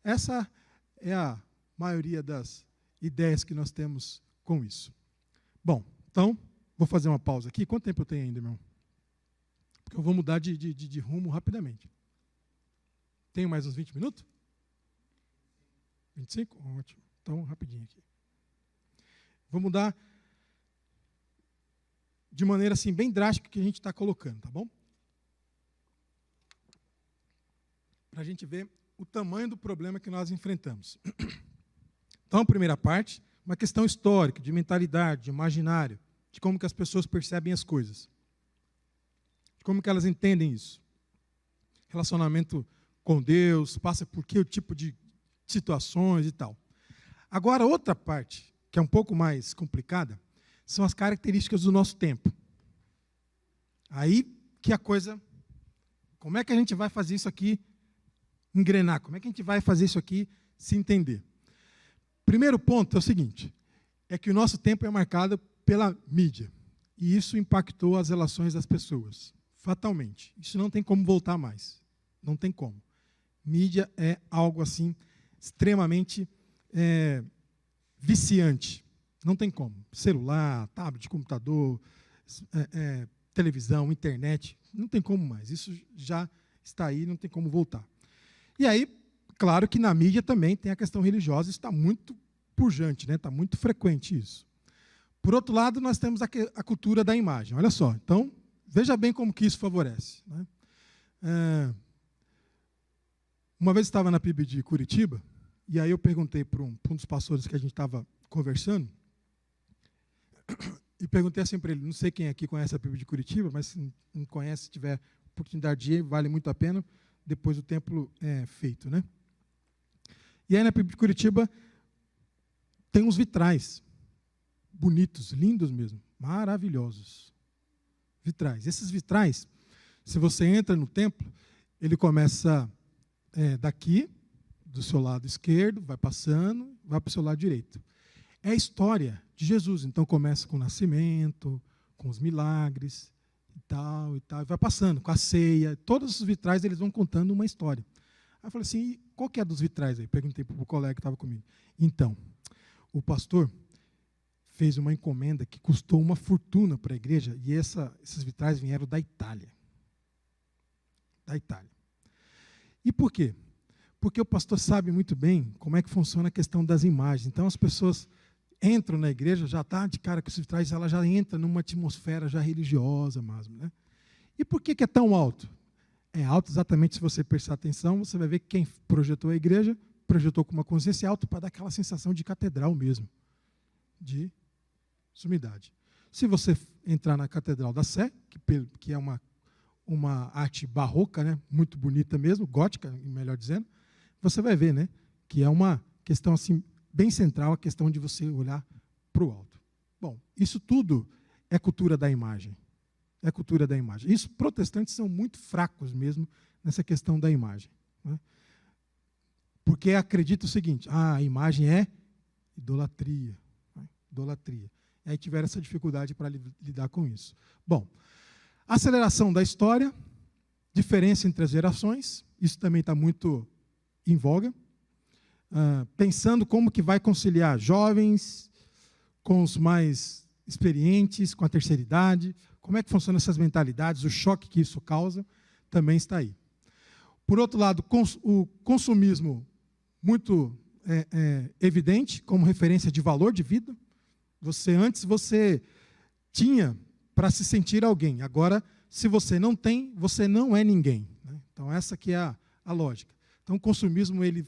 Essa é a maioria das ideias que nós temos com isso. Bom, então, vou fazer uma pausa aqui. Quanto tempo eu tenho ainda, irmão? Porque eu vou mudar de rumo rapidamente. Tenho mais uns 20 minutos? 25? Ótimo. Então, rapidinho aqui. Vou mudar de maneira assim, bem drástica que a gente está colocando, tá bom? Para a gente ver o tamanho do problema que nós enfrentamos. Então, a primeira parte, uma questão histórica, de mentalidade, de imaginário, de como que as pessoas percebem as coisas. De como que elas entendem isso. Relacionamento com Deus, passa por que tipo de situações e tal. Agora, outra parte, que é um pouco mais complicada, são as características do nosso tempo. Aí que a coisa... Como é que a gente vai fazer isso aqui engrenar? Como é que a gente vai fazer isso aqui se entender? Primeiro ponto é o seguinte, é que o nosso tempo é marcado pela mídia. E isso impactou as relações das pessoas, fatalmente. Isso não tem como voltar mais. Não tem como. Mídia é algo assim extremamente viciante. Não tem como. Celular, tablet, computador, televisão, internet, não tem como mais. Isso já está aí, não tem como voltar. E aí, claro que na mídia também tem a questão religiosa, isso está muito pujante, né? Está muito frequente isso. Por outro lado, nós temos a cultura da imagem. Olha só, então, veja bem como que isso favorece, né? Uma vez estava na PIB de Curitiba, e aí eu perguntei para um dos pastores que a gente estava conversando, e perguntei assim para ele, não sei quem aqui conhece a PIB de Curitiba, mas se não conhece, se tiver oportunidade de ir, vale muito a pena, depois do templo é feito, né? E aí na PIB de Curitiba tem uns vitrais, bonitos, lindos mesmo, maravilhosos. Vitrais. Esses vitrais, se você entra no templo, ele começa daqui, do seu lado esquerdo, vai passando, vai para o seu lado direito. É a história de Jesus. Então começa com o nascimento, com os milagres, e tal, e vai passando, com a ceia. Todos os vitrais eles vão contando uma história. Aí eu falei assim, qual que é dos vitrais aí? Perguntei para o colega que estava comigo. Então, o pastor fez uma encomenda que custou uma fortuna para a igreja, e esses vitrais vieram da Itália. Da Itália. E por quê? Porque o pastor sabe muito bem como é que funciona a questão das imagens. Então, as pessoas entram na igreja, já está de cara com esses vitrais, ela já entra numa atmosfera já religiosa mesmo, né? E por que é tão alto? É alto exatamente, se você prestar atenção, você vai ver que quem projetou a igreja, projetou com uma consciência alta para dar aquela sensação de catedral mesmo, de sumidade. Se você entrar na Catedral da Sé, que é uma arte barroca, né, muito bonita mesmo, gótica, melhor dizendo, você vai ver, né, que é uma questão assim, bem central, a questão de você olhar para o alto. Bom, isso tudo é cultura da imagem. É cultura da imagem. Isso, protestantes são muito fracos mesmo nessa questão da imagem, né? Porque acredita o seguinte, a imagem é idolatria. Né? Idolatria. E aí tiveram essa dificuldade para lidar com isso. Bom, Aceleração da história, diferença entre as gerações, isso também está muito em voga. Pensando como que vai conciliar jovens com os mais experientes, com a terceira idade, como é que funcionam essas mentalidades, o choque que isso causa, também está aí. Por outro lado, o consumismo muito evidente como referência de valor de vida. Antes você tinha para se sentir alguém, agora, se você não tem, você não é ninguém, né? Então, essa que é a lógica. Então, o consumismo, ele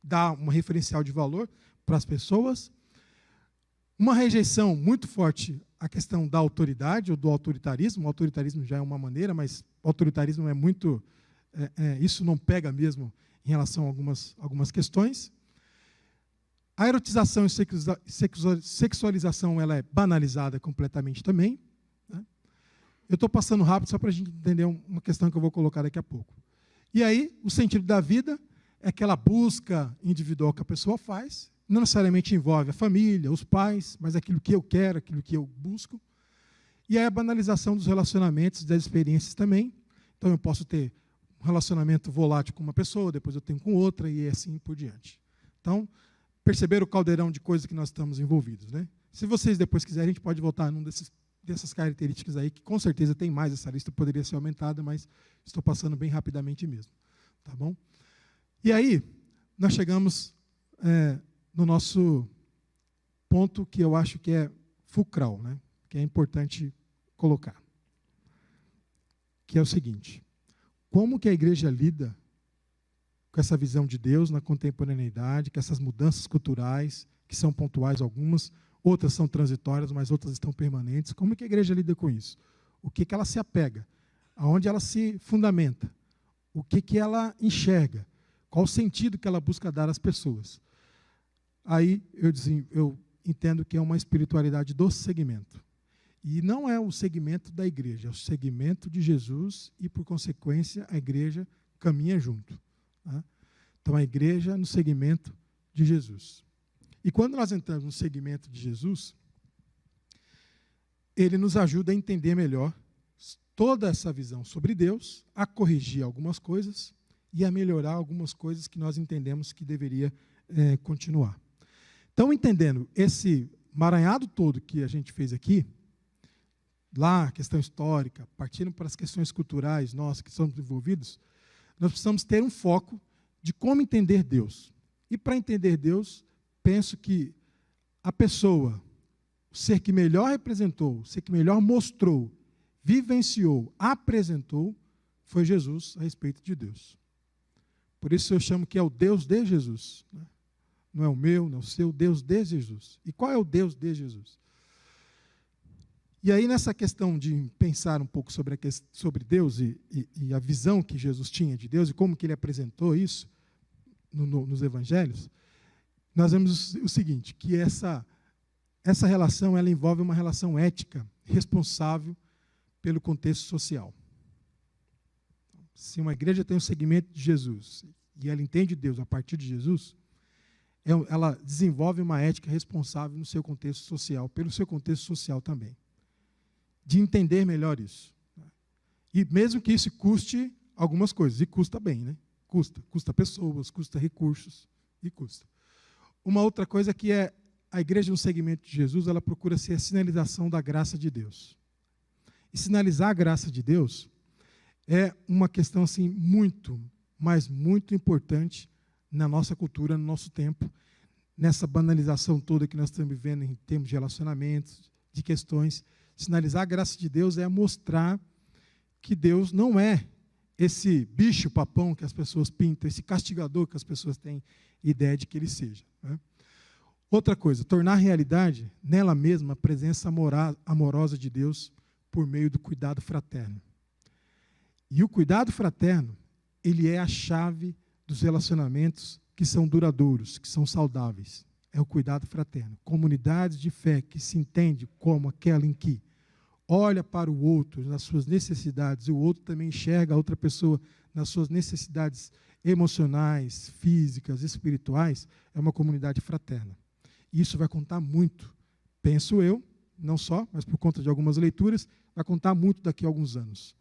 dá um referencial de valor para as pessoas. Uma rejeição muito forte à questão da autoridade ou do autoritarismo. O autoritarismo já é uma maneira, mas o autoritarismo é muito... isso não pega mesmo em relação a algumas questões. A erotização e sexualização ela é banalizada completamente também, né? Eu estou passando rápido só para a gente entender uma questão que eu vou colocar daqui a pouco. E aí, o sentido da vida é aquela busca individual que a pessoa faz, não necessariamente envolve a família, os pais, mas aquilo que eu quero, aquilo que eu busco. E aí a banalização dos relacionamentos, das experiências também. Então eu posso ter um relacionamento volátil com uma pessoa, depois eu tenho com outra e assim por diante. Então, perceber o caldeirão de coisas que nós estamos envolvidos, né? Se vocês depois quiserem, a gente pode voltar num dessas características aí, que com certeza tem mais, essa lista poderia ser aumentada, mas estou passando bem rapidamente mesmo. Tá bom? E aí, nós chegamos no nosso ponto que eu acho que é fulcral, né? Que é importante colocar. Que é o seguinte: como que a igreja lida com essa visão de Deus na contemporaneidade, com essas mudanças culturais, que são pontuais algumas, outras são transitórias, mas outras estão permanentes. Como que a igreja lida com isso? O que ela se apega? Aonde ela se fundamenta? O que ela enxerga? Qual o sentido que ela busca dar às pessoas? Aí eu entendo que é uma espiritualidade do segmento. E não é o segmento da igreja, é o segmento de Jesus e, por consequência, a igreja caminha junto. Tá? Então, a igreja no segmento de Jesus. E quando nós entramos no segmento de Jesus, ele nos ajuda a entender melhor toda essa visão sobre Deus, a corrigir algumas coisas e a melhorar algumas coisas que nós entendemos que deveria continuar. Então, entendendo esse emaranhado todo que a gente fez aqui, lá, questão histórica, partindo para as questões culturais, nós que somos envolvidos, nós precisamos ter um foco de como entender Deus. E para entender Deus, penso que a pessoa, o ser que melhor representou, o ser que melhor mostrou, vivenciou, apresentou, foi Jesus a respeito de Deus. Por isso eu chamo que é o Deus de Jesus, né? Não é o meu, não é o seu, Deus de Jesus. E qual é o Deus de Jesus? E aí, nessa questão de pensar um pouco sobre Deus e a visão que Jesus tinha de Deus e como que ele apresentou isso nos evangelhos, nós vemos o seguinte, que essa relação ela envolve uma relação ética responsável pelo contexto social. Se uma igreja tem um segmento de Jesus e ela entende Deus a partir de Jesus, ela desenvolve uma ética responsável no seu contexto social, pelo seu contexto social também. De entender melhor isso. E mesmo que isso custe algumas coisas, e custa bem, né? Custa pessoas, custa recursos, e custa. Uma outra coisa que é a igreja no segmento de Jesus, ela procura ser a sinalização da graça de Deus. E sinalizar a graça de Deus é uma questão assim muito, mas muito importante na nossa cultura, no nosso tempo, nessa banalização toda que nós estamos vivendo em termos de relacionamentos, de questões. Sinalizar a graça de Deus é mostrar que Deus não é esse bicho-papão que as pessoas pintam, esse castigador que as pessoas têm ideia de que ele seja, né? Outra coisa, tornar realidade nela mesma a presença amorosa de Deus por meio do cuidado fraterno. E o cuidado fraterno, ele é a chave dos relacionamentos que são duradouros, que são saudáveis. É o cuidado fraterno. Comunidades de fé que se entende como aquela em que olha para o outro nas suas necessidades e o outro também enxerga a outra pessoa nas suas necessidades emocionais, físicas, espirituais, é uma comunidade fraterna. Isso vai contar muito, penso eu, não só, mas por conta de algumas leituras, vai contar muito daqui a alguns anos.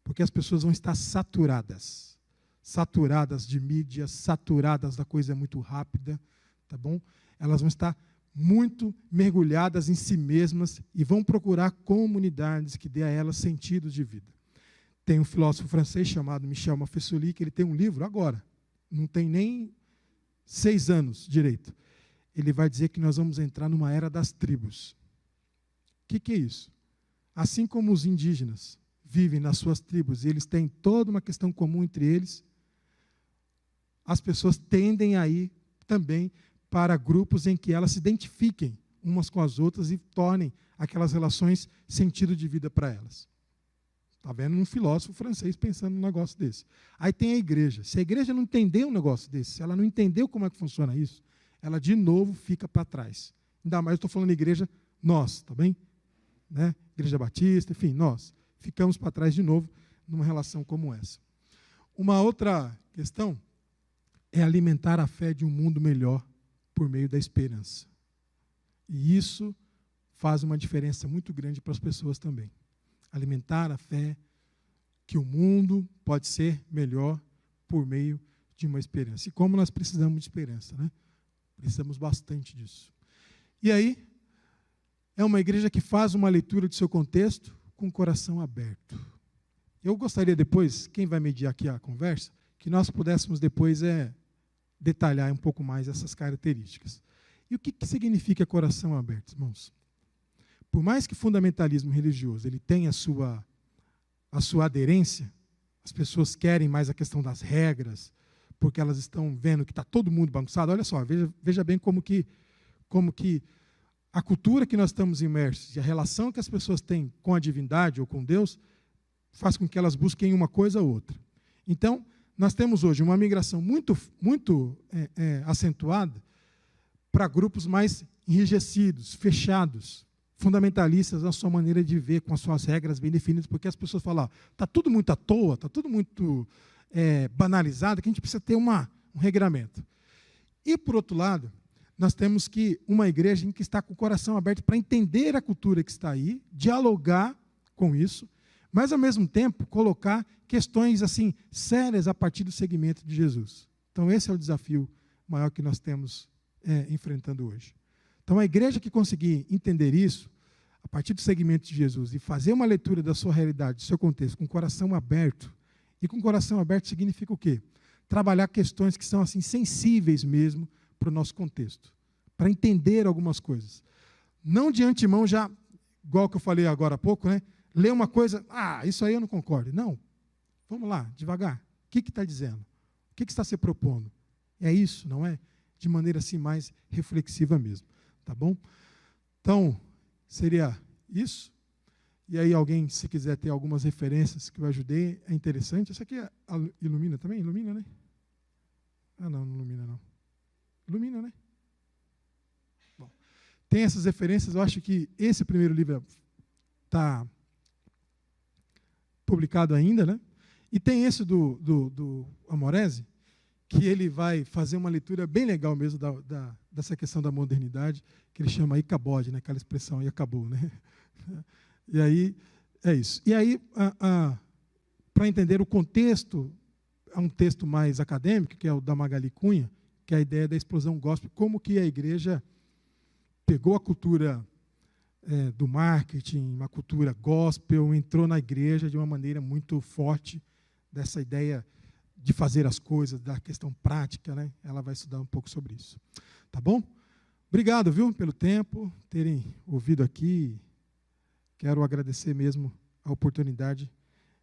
Porque as pessoas vão estar saturadas de mídia, saturadas da coisa muito rápida, tá bom? Elas vão estar muito mergulhadas em si mesmas e vão procurar comunidades que dê a elas sentido de vida. Tem um filósofo francês chamado Michel Maffesoli, que ele tem um livro agora, não tem nem 6 anos direito. Ele vai dizer que nós vamos entrar numa era das tribos. O que é isso? Assim como os indígenas vivem nas suas tribos e eles têm toda uma questão comum entre eles, as pessoas tendem a ir também para grupos em que elas se identifiquem umas com as outras e tornem aquelas relações sentido de vida para elas. Está vendo um filósofo francês pensando num negócio desse. Aí tem a igreja. Se a igreja não entender um negócio desse, se ela não entendeu como é que funciona isso, ela de novo fica para trás. Ainda mais eu estou falando igreja, nós, tá bem? Né? Igreja Batista, enfim, nós ficamos para trás de novo numa relação como essa. Uma outra questão é alimentar a fé de um mundo melhor por meio da esperança. E isso faz uma diferença muito grande para as pessoas também. Alimentar a fé que o mundo pode ser melhor por meio de uma esperança. E como nós precisamos de esperança, né? Precisamos bastante disso. E aí, é uma igreja que faz uma leitura de seu contexto com o coração aberto. Eu gostaria depois, quem vai mediar aqui a conversa, que nós pudéssemos depois detalhar um pouco mais essas características. E o que significa coração aberto, irmãos? Por mais que o fundamentalismo religioso ele tenha a sua aderência, as pessoas querem mais a questão das regras, porque elas estão vendo que está todo mundo bagunçado. Olha só, veja bem como que a cultura que nós estamos imersos e a relação que as pessoas têm com a divindade ou com Deus faz com que elas busquem uma coisa ou outra. Então, nós temos hoje uma migração muito acentuada para grupos mais enrijecidos, fechados, fundamentalistas na sua maneira de viver, com as suas regras bem definidas, porque as pessoas falam, está tudo muito à toa, está tudo muito banalizado, que a gente precisa ter um regramento. E, por outro lado, nós temos uma igreja em que está com o coração aberto para entender a cultura que está aí, dialogar com isso, mas, ao mesmo tempo, colocar questões assim sérias a partir do segmento de Jesus. Então, esse é o desafio maior que nós temos enfrentando hoje. Então, a igreja que conseguir entender isso, a partir do segmento de Jesus, e fazer uma leitura da sua realidade, do seu contexto, com o coração aberto, e com o coração aberto significa o quê? Trabalhar questões que são assim sensíveis mesmo para o nosso contexto, para entender algumas coisas. Não de antemão já, igual que eu falei agora há pouco, né? Ler uma coisa, isso aí eu não concordo. Não, vamos lá, devagar. O que está dizendo? O que está se propondo? É isso, não é? De maneira assim mais reflexiva mesmo. Tá bom? Então, seria isso. E aí alguém, se quiser ter algumas referências que eu ajudei, é interessante. Isso aqui ilumina também? Ilumina, né? Não ilumina não. Ilumina, né? Bom, tem essas referências. Eu acho que esse primeiro livro está publicado ainda, né? E tem esse do Amorese, que ele vai fazer uma leitura bem legal mesmo dessa questão da modernidade, que ele chama Icabode, né? Aquela expressão aí acabou, né? E aí, é isso. E aí, para entender o contexto, é um texto mais acadêmico, que é o da Magali Cunha, que é a ideia da explosão gospel, como que a igreja pegou a cultura do marketing, uma cultura gospel, entrou na igreja de uma maneira muito forte, dessa ideia de fazer as coisas, da questão prática, né? Ela vai estudar um pouco sobre isso. Tá bom? Obrigado, viu, pelo tempo, terem ouvido aqui. Quero agradecer mesmo a oportunidade,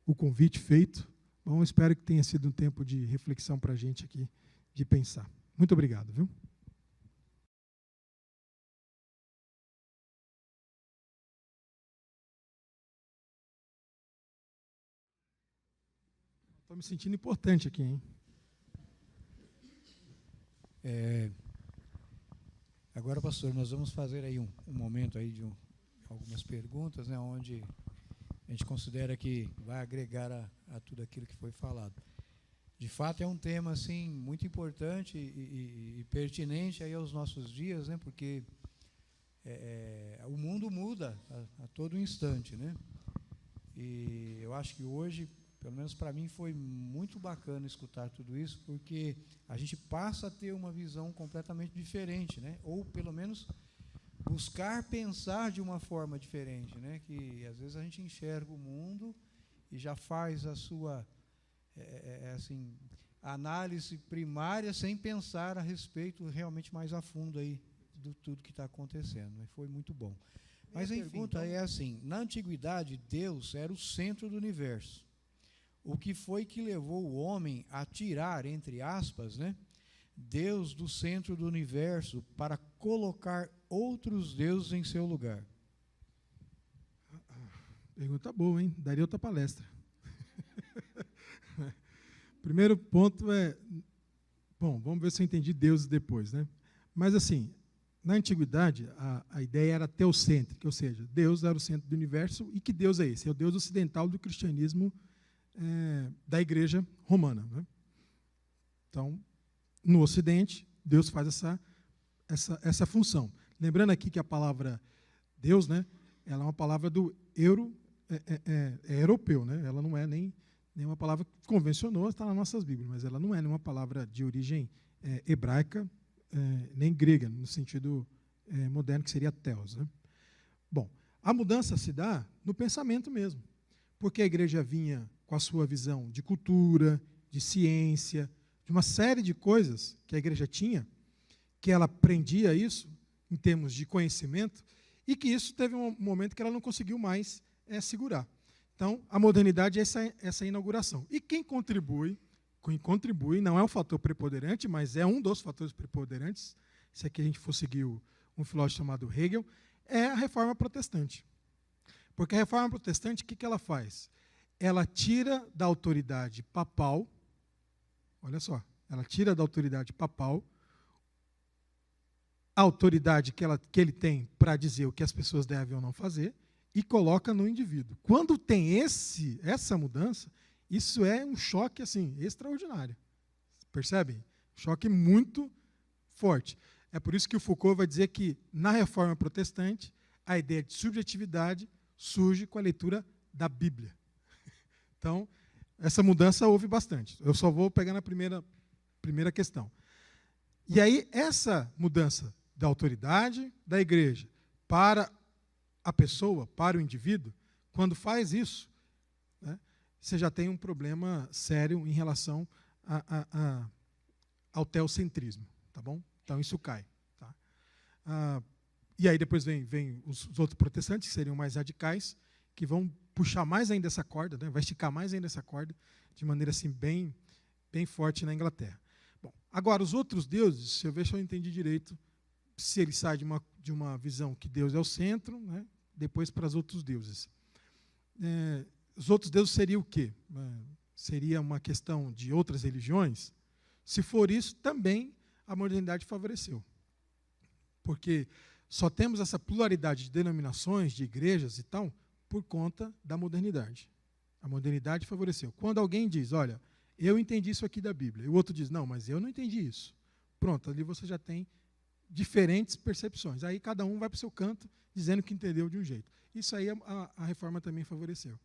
o convite feito. Bom, espero que tenha sido um tempo de reflexão para a gente aqui, de pensar. Muito obrigado, viu? Estou me sentindo importante aqui, hein? Agora, pastor, nós vamos fazer aí um momento aí de algumas perguntas, né, onde a gente considera que vai agregar a tudo aquilo que foi falado. De fato, é um tema assim muito importante e pertinente aí aos nossos dias, né, porque o mundo muda a todo instante, né? E eu acho que hoje, pelo menos para mim, foi muito bacana escutar tudo isso, porque a gente passa a ter uma visão completamente diferente, né? Ou, pelo menos, buscar pensar de uma forma diferente, né? Que, às vezes, a gente enxerga o mundo e já faz a sua assim, análise primária sem pensar a respeito realmente mais a fundo aí do tudo que está acontecendo. Né? Foi muito bom. Mas a pergunta é assim, na antiguidade, Deus era o centro do universo. O que foi que levou o homem a tirar, entre aspas, né, Deus do centro do universo para colocar outros deuses em seu lugar? Pergunta boa, hein? Daria outra palestra. Primeiro ponto é... Bom, vamos ver se eu entendi deuses depois, né? Mas, assim, na antiguidade, a ideia era teocêntrica, ou seja, Deus era o centro do universo. E que Deus é esse? É o Deus ocidental do cristianismo da Igreja Romana. Né? Então, no Ocidente, Deus faz essa função. Lembrando aqui que a palavra Deus, né, ela é uma palavra do europeu, né? Ela não é nem uma palavra que convencionou, está nas nossas Bíblias, mas ela não é nenhuma palavra de origem hebraica, nem grega, no sentido moderno, que seria theos. Né? Bom, a mudança se dá no pensamento mesmo, porque a igreja vinha com a sua visão de cultura, de ciência, de uma série de coisas que a igreja tinha, que ela aprendia isso em termos de conhecimento, e que isso teve um momento que ela não conseguiu mais segurar. Então, a modernidade é essa inauguração. E quem contribui, não é um fator preponderante, mas é um dos fatores preponderantes, se aqui a gente for seguir um filósofo chamado Hegel, é a reforma protestante. Porque a reforma protestante, o que ela faz? Ela tira da autoridade papal, olha só, ela tira da autoridade papal a autoridade que ele tem para dizer o que as pessoas devem ou não fazer e coloca no indivíduo. Quando tem essa mudança, isso é um choque assim, extraordinário. Percebem? Choque muito forte. É por isso que o Foucault vai dizer que, na reforma protestante, a ideia de subjetividade surge com a leitura da Bíblia. Então, essa mudança houve bastante. Eu só vou pegar na primeira questão. E aí, essa mudança da autoridade da igreja para a pessoa, para o indivíduo, quando faz isso, né, você já tem um problema sério em relação ao teocentrismo, tá bom? Então isso cai. Tá? E aí depois vem os outros protestantes, que seriam mais radicais, que vão puxar mais ainda essa corda, né, vai esticar mais ainda essa corda, de maneira assim bem forte na Inglaterra. Bom, agora, os outros deuses, se eu ver se eu entendi direito, se ele sai de uma visão que Deus é o centro, né, depois para os outros deuses. Os outros deuses seriam o quê? Seria uma questão de outras religiões? Se for isso, também a modernidade favoreceu. Porque só temos essa pluralidade de denominações, de igrejas e tal, por conta da modernidade. A modernidade favoreceu. Quando alguém diz, olha, eu entendi isso aqui da Bíblia, e o outro diz, não, mas eu não entendi isso. Pronto, ali você já tem diferentes percepções. Aí cada um vai para o seu canto, dizendo que entendeu de um jeito. Isso aí a reforma também favoreceu.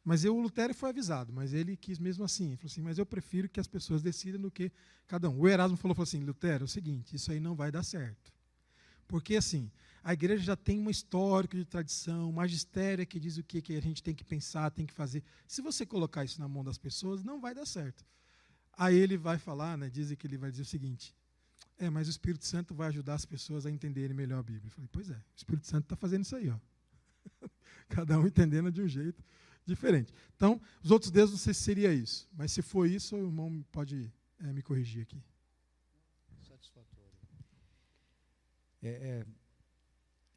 Mas o Lutero foi avisado, mas ele quis mesmo assim. Ele falou assim, mas eu prefiro que as pessoas decidam do que cada um. O Erasmo falou assim, Lutero, é o seguinte, isso aí não vai dar certo. Porque, assim, a igreja já tem um histórico de tradição, um magistério que diz o que a gente tem que pensar, tem que fazer. Se você colocar isso na mão das pessoas, não vai dar certo. Aí ele vai falar, né, dizem que ele vai dizer o seguinte, mas o Espírito Santo vai ajudar as pessoas a entenderem melhor a Bíblia. Eu falei, pois é, o Espírito Santo está fazendo isso aí. Ó. Cada um entendendo de um jeito diferente. Então, os outros deuses, não sei se seria isso, mas se for isso, o irmão pode me corrigir aqui. Satisfatório.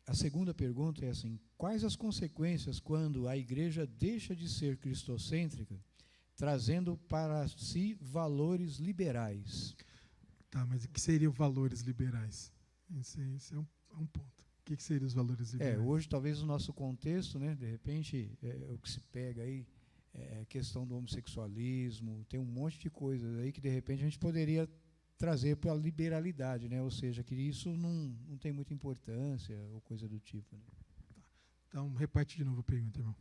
A segunda pergunta é assim, quais as consequências quando a igreja deixa de ser cristocêntrica, trazendo para si valores liberais? Tá, mas o que seriam valores liberais? Esse é um ponto. O que seriam os valores liberais? Hoje, talvez, no nosso contexto, né, de repente, o que se pega aí é a questão do homossexualismo, tem um monte de coisas aí que, de repente, a gente poderia trazer para a liberalidade, né? Ou seja, que isso não tem muita importância ou coisa do tipo. Né? Então, repete de novo a pergunta, irmão.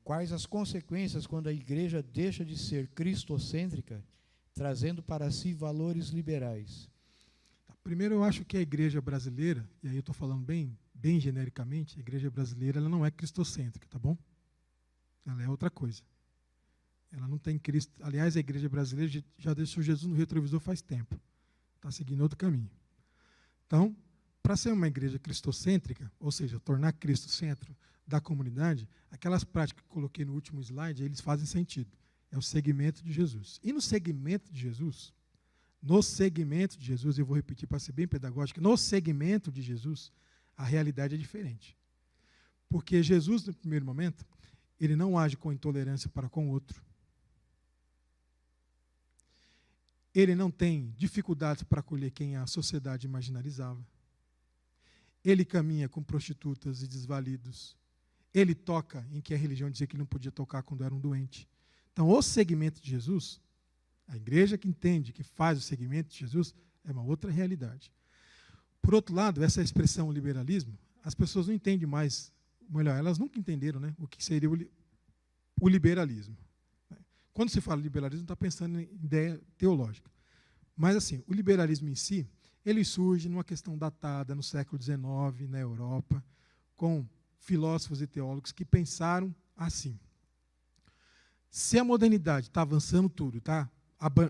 Quais as consequências quando a igreja deixa de ser cristocêntrica, trazendo para si valores liberais? Primeiro, eu acho que a igreja brasileira, e aí eu estou falando bem genericamente, a igreja brasileira ela não é cristocêntrica, tá bom? Ela é outra coisa. Ela não tem Cristo. Aliás, a igreja brasileira já deixou Jesus no retrovisor faz tempo. Está seguindo outro caminho. Então, para ser uma igreja cristocêntrica, ou seja, tornar Cristo centro da comunidade, aquelas práticas que eu coloquei no último slide, eles fazem sentido. É o segmento de Jesus. E no segmento de Jesus, eu vou repetir para ser bem pedagógico, no segmento de Jesus, a realidade é diferente. Porque Jesus, no primeiro momento, ele não age com intolerância para com o outro. Ele não tem dificuldades para acolher quem a sociedade marginalizava. Ele caminha com prostitutas e desvalidos. Ele toca em que a religião dizia que ele não podia tocar quando era um doente. Então, o segmento de Jesus, a igreja que entende, que faz o segmento de Jesus, é uma outra realidade. Por outro lado, essa expressão liberalismo, as pessoas não entendem mais, melhor, elas nunca entenderam, né, o que seria o liberalismo. Quando se fala liberalismo, está pensando em ideia teológica. Mas, assim, o liberalismo em si, ele surge numa questão datada no século XIX, na Europa, com filósofos e teólogos que pensaram assim. Se a modernidade está avançando tudo, está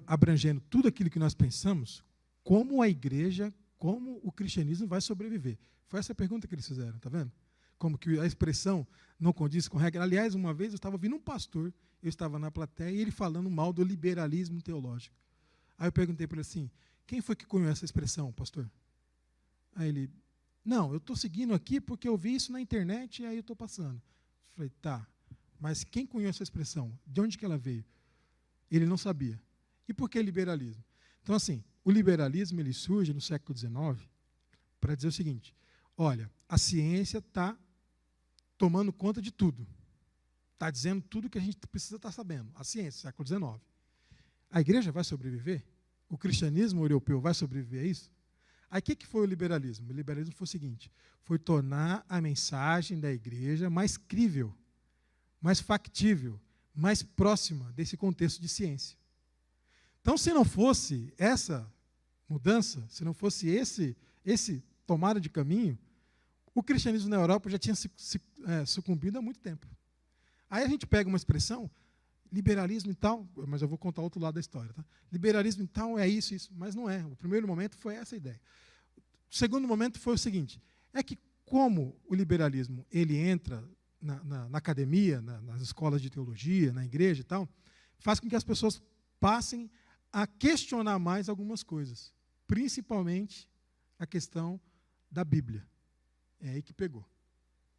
abrangendo tudo aquilo que nós pensamos, como a igreja, como o cristianismo vai sobreviver? Foi essa a pergunta que eles fizeram, está vendo? Como que a expressão não condiz com regra. Aliás, uma vez eu estava ouvindo um pastor, eu estava na plateia, e ele falando mal do liberalismo teológico. Aí eu perguntei para ele assim, quem foi que cunhou essa expressão, pastor? Aí ele, não, eu estou seguindo aqui porque eu vi isso na internet e aí eu estou passando. Eu falei, tá, mas quem cunhou essa expressão? De onde que ela veio? Ele não sabia. E por que liberalismo? Então, assim, o liberalismo ele surge no século XIX para dizer o seguinte, olha, a ciência está tomando conta de tudo. Está dizendo tudo que a gente precisa estar sabendo. A ciência, século XIX. A igreja vai sobreviver? O cristianismo europeu vai sobreviver a isso? Aí o que foi o liberalismo? O liberalismo foi o seguinte, foi tornar a mensagem da igreja mais crível, mais factível, mais próxima desse contexto de ciência. Então, se não fosse essa mudança, se não fosse esse tomada de caminho, o cristianismo na Europa já tinha sucumbido há muito tempo. Aí a gente pega uma expressão, liberalismo e tal, mas eu vou contar outro lado da história. Tá? Liberalismo e tal é isso, mas não é. O primeiro momento foi essa ideia. O segundo momento foi o seguinte, é que como o liberalismo ele entra na academia, nas escolas de teologia, na igreja e tal, faz com que as pessoas passem a questionar mais algumas coisas, principalmente a questão da Bíblia. É aí que pegou.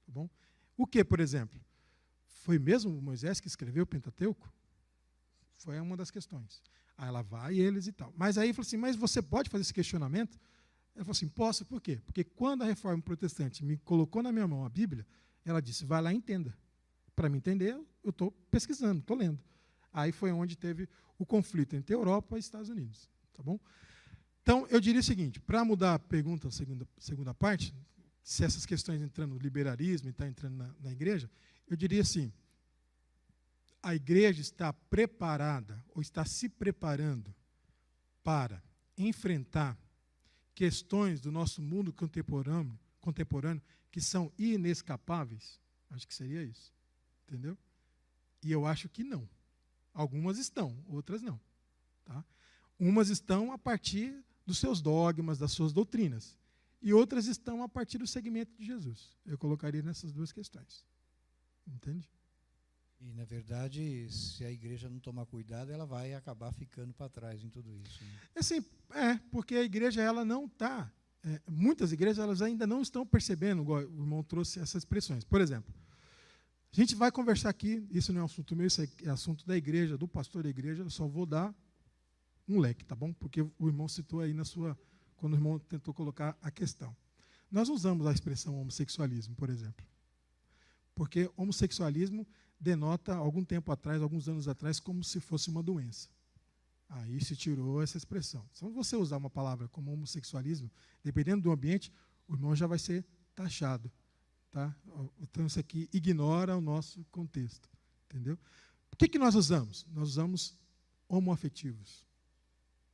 Tá bom? O que, por exemplo? Foi mesmo Moisés que escreveu o Pentateuco? Foi uma das questões. Aí ela vai eles e tal. Mas aí falou assim, mas você pode fazer esse questionamento? Ela falou assim, posso, por quê? Porque quando a Reforma Protestante me colocou na minha mão a Bíblia, ela disse, vai lá e entenda. Para me entender, eu estou pesquisando, estou lendo. Aí foi onde teve o conflito entre Europa e Estados Unidos. Tá bom? Então, eu diria o seguinte, para mudar a pergunta, segunda parte, se essas questões entrando no liberalismo e está entrando na igreja, eu diria assim, a igreja está preparada ou está se preparando para enfrentar questões do nosso mundo contemporâneo que são inescapáveis? Acho que seria isso. Entendeu? E eu acho que não. Algumas estão, outras não. Tá? Umas estão a partir dos seus dogmas, das suas doutrinas. E outras estão a partir do segmento de Jesus. Eu colocaria nessas duas questões. Entende? E, na verdade, se a igreja não tomar cuidado, ela vai acabar ficando para trás em tudo isso. Né? Assim, porque a igreja ela não está... muitas igrejas elas ainda não estão percebendo, igual o irmão trouxe essas expressões. Por exemplo, a gente vai conversar aqui, isso não é um assunto meu, isso é assunto da igreja, do pastor da igreja, eu só vou dar um leque, tá bom? Porque o irmão citou aí quando o irmão tentou colocar a questão. Nós usamos a expressão homossexualismo, por exemplo. Porque homossexualismo denota, algum tempo atrás, alguns anos atrás, como se fosse uma doença. Aí se tirou essa expressão. Se você usar uma palavra como homossexualismo, dependendo do ambiente, o irmão já vai ser taxado. Tá? Então, isso aqui ignora o nosso contexto. Entendeu? O que nós usamos? Nós usamos homoafetivos.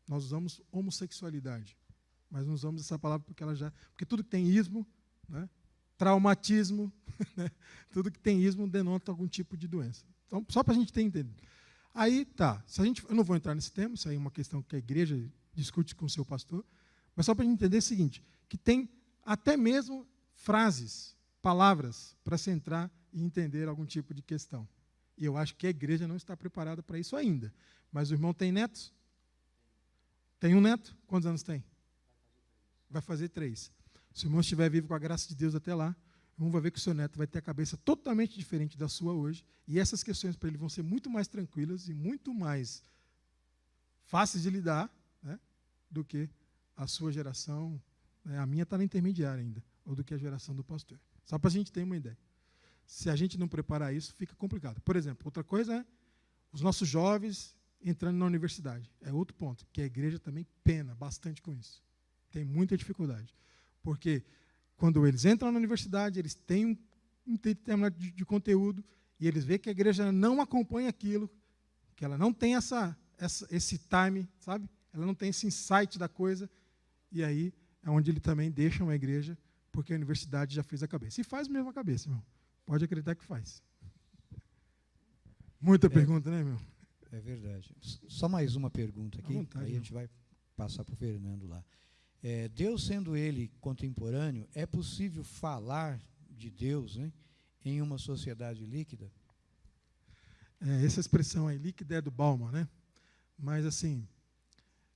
Nós usamos homossexualidade. Mas não usamos essa palavra porque tudo que tem ismo, né? Traumatismo, né? Tudo que tem ismo denota algum tipo de doença. Então, só para a gente ter entendido. Aí, tá, eu não vou entrar nesse tema, isso aí é uma questão que a igreja discute com o seu pastor, mas só para a gente entender o seguinte, que tem até mesmo frases, palavras, para se entrar e entender algum tipo de questão. E eu acho que a igreja não está preparada para isso ainda. Mas o irmão tem netos? Tem um neto? Quantos anos tem? Vai fazer 3. Se o irmão estiver vivo com a graça de Deus até lá, o irmão vai ver que o seu neto vai ter a cabeça totalmente diferente da sua hoje, e essas questões para ele vão ser muito mais tranquilas e muito mais fáceis de lidar, né, do que a sua geração, né, a minha está na intermediária ainda, ou do que a geração do pastor. Só para a gente ter uma ideia. Se a gente não preparar isso, fica complicado. Por exemplo, outra coisa é os nossos jovens entrando na universidade. É outro ponto, que a igreja também pena bastante com isso. Tem muita dificuldade. Porque quando eles entram na universidade, eles têm um determinado de conteúdo e eles veem que a igreja não acompanha aquilo, que ela não tem esse time, sabe? Ela não tem esse insight da coisa, e aí é onde eles também deixam a igreja, porque a universidade já fez a cabeça. E faz mesmo a cabeça, irmão. Pode acreditar que faz. Muita pergunta, né, irmão? É verdade. Só mais uma pergunta aqui, vontade, aí a gente vai passar para o Fernando lá. Deus sendo ele contemporâneo, é possível falar de Deus, né, em uma sociedade líquida? Essa expressão aí, líquida, é do Bauman, né? Mas, assim,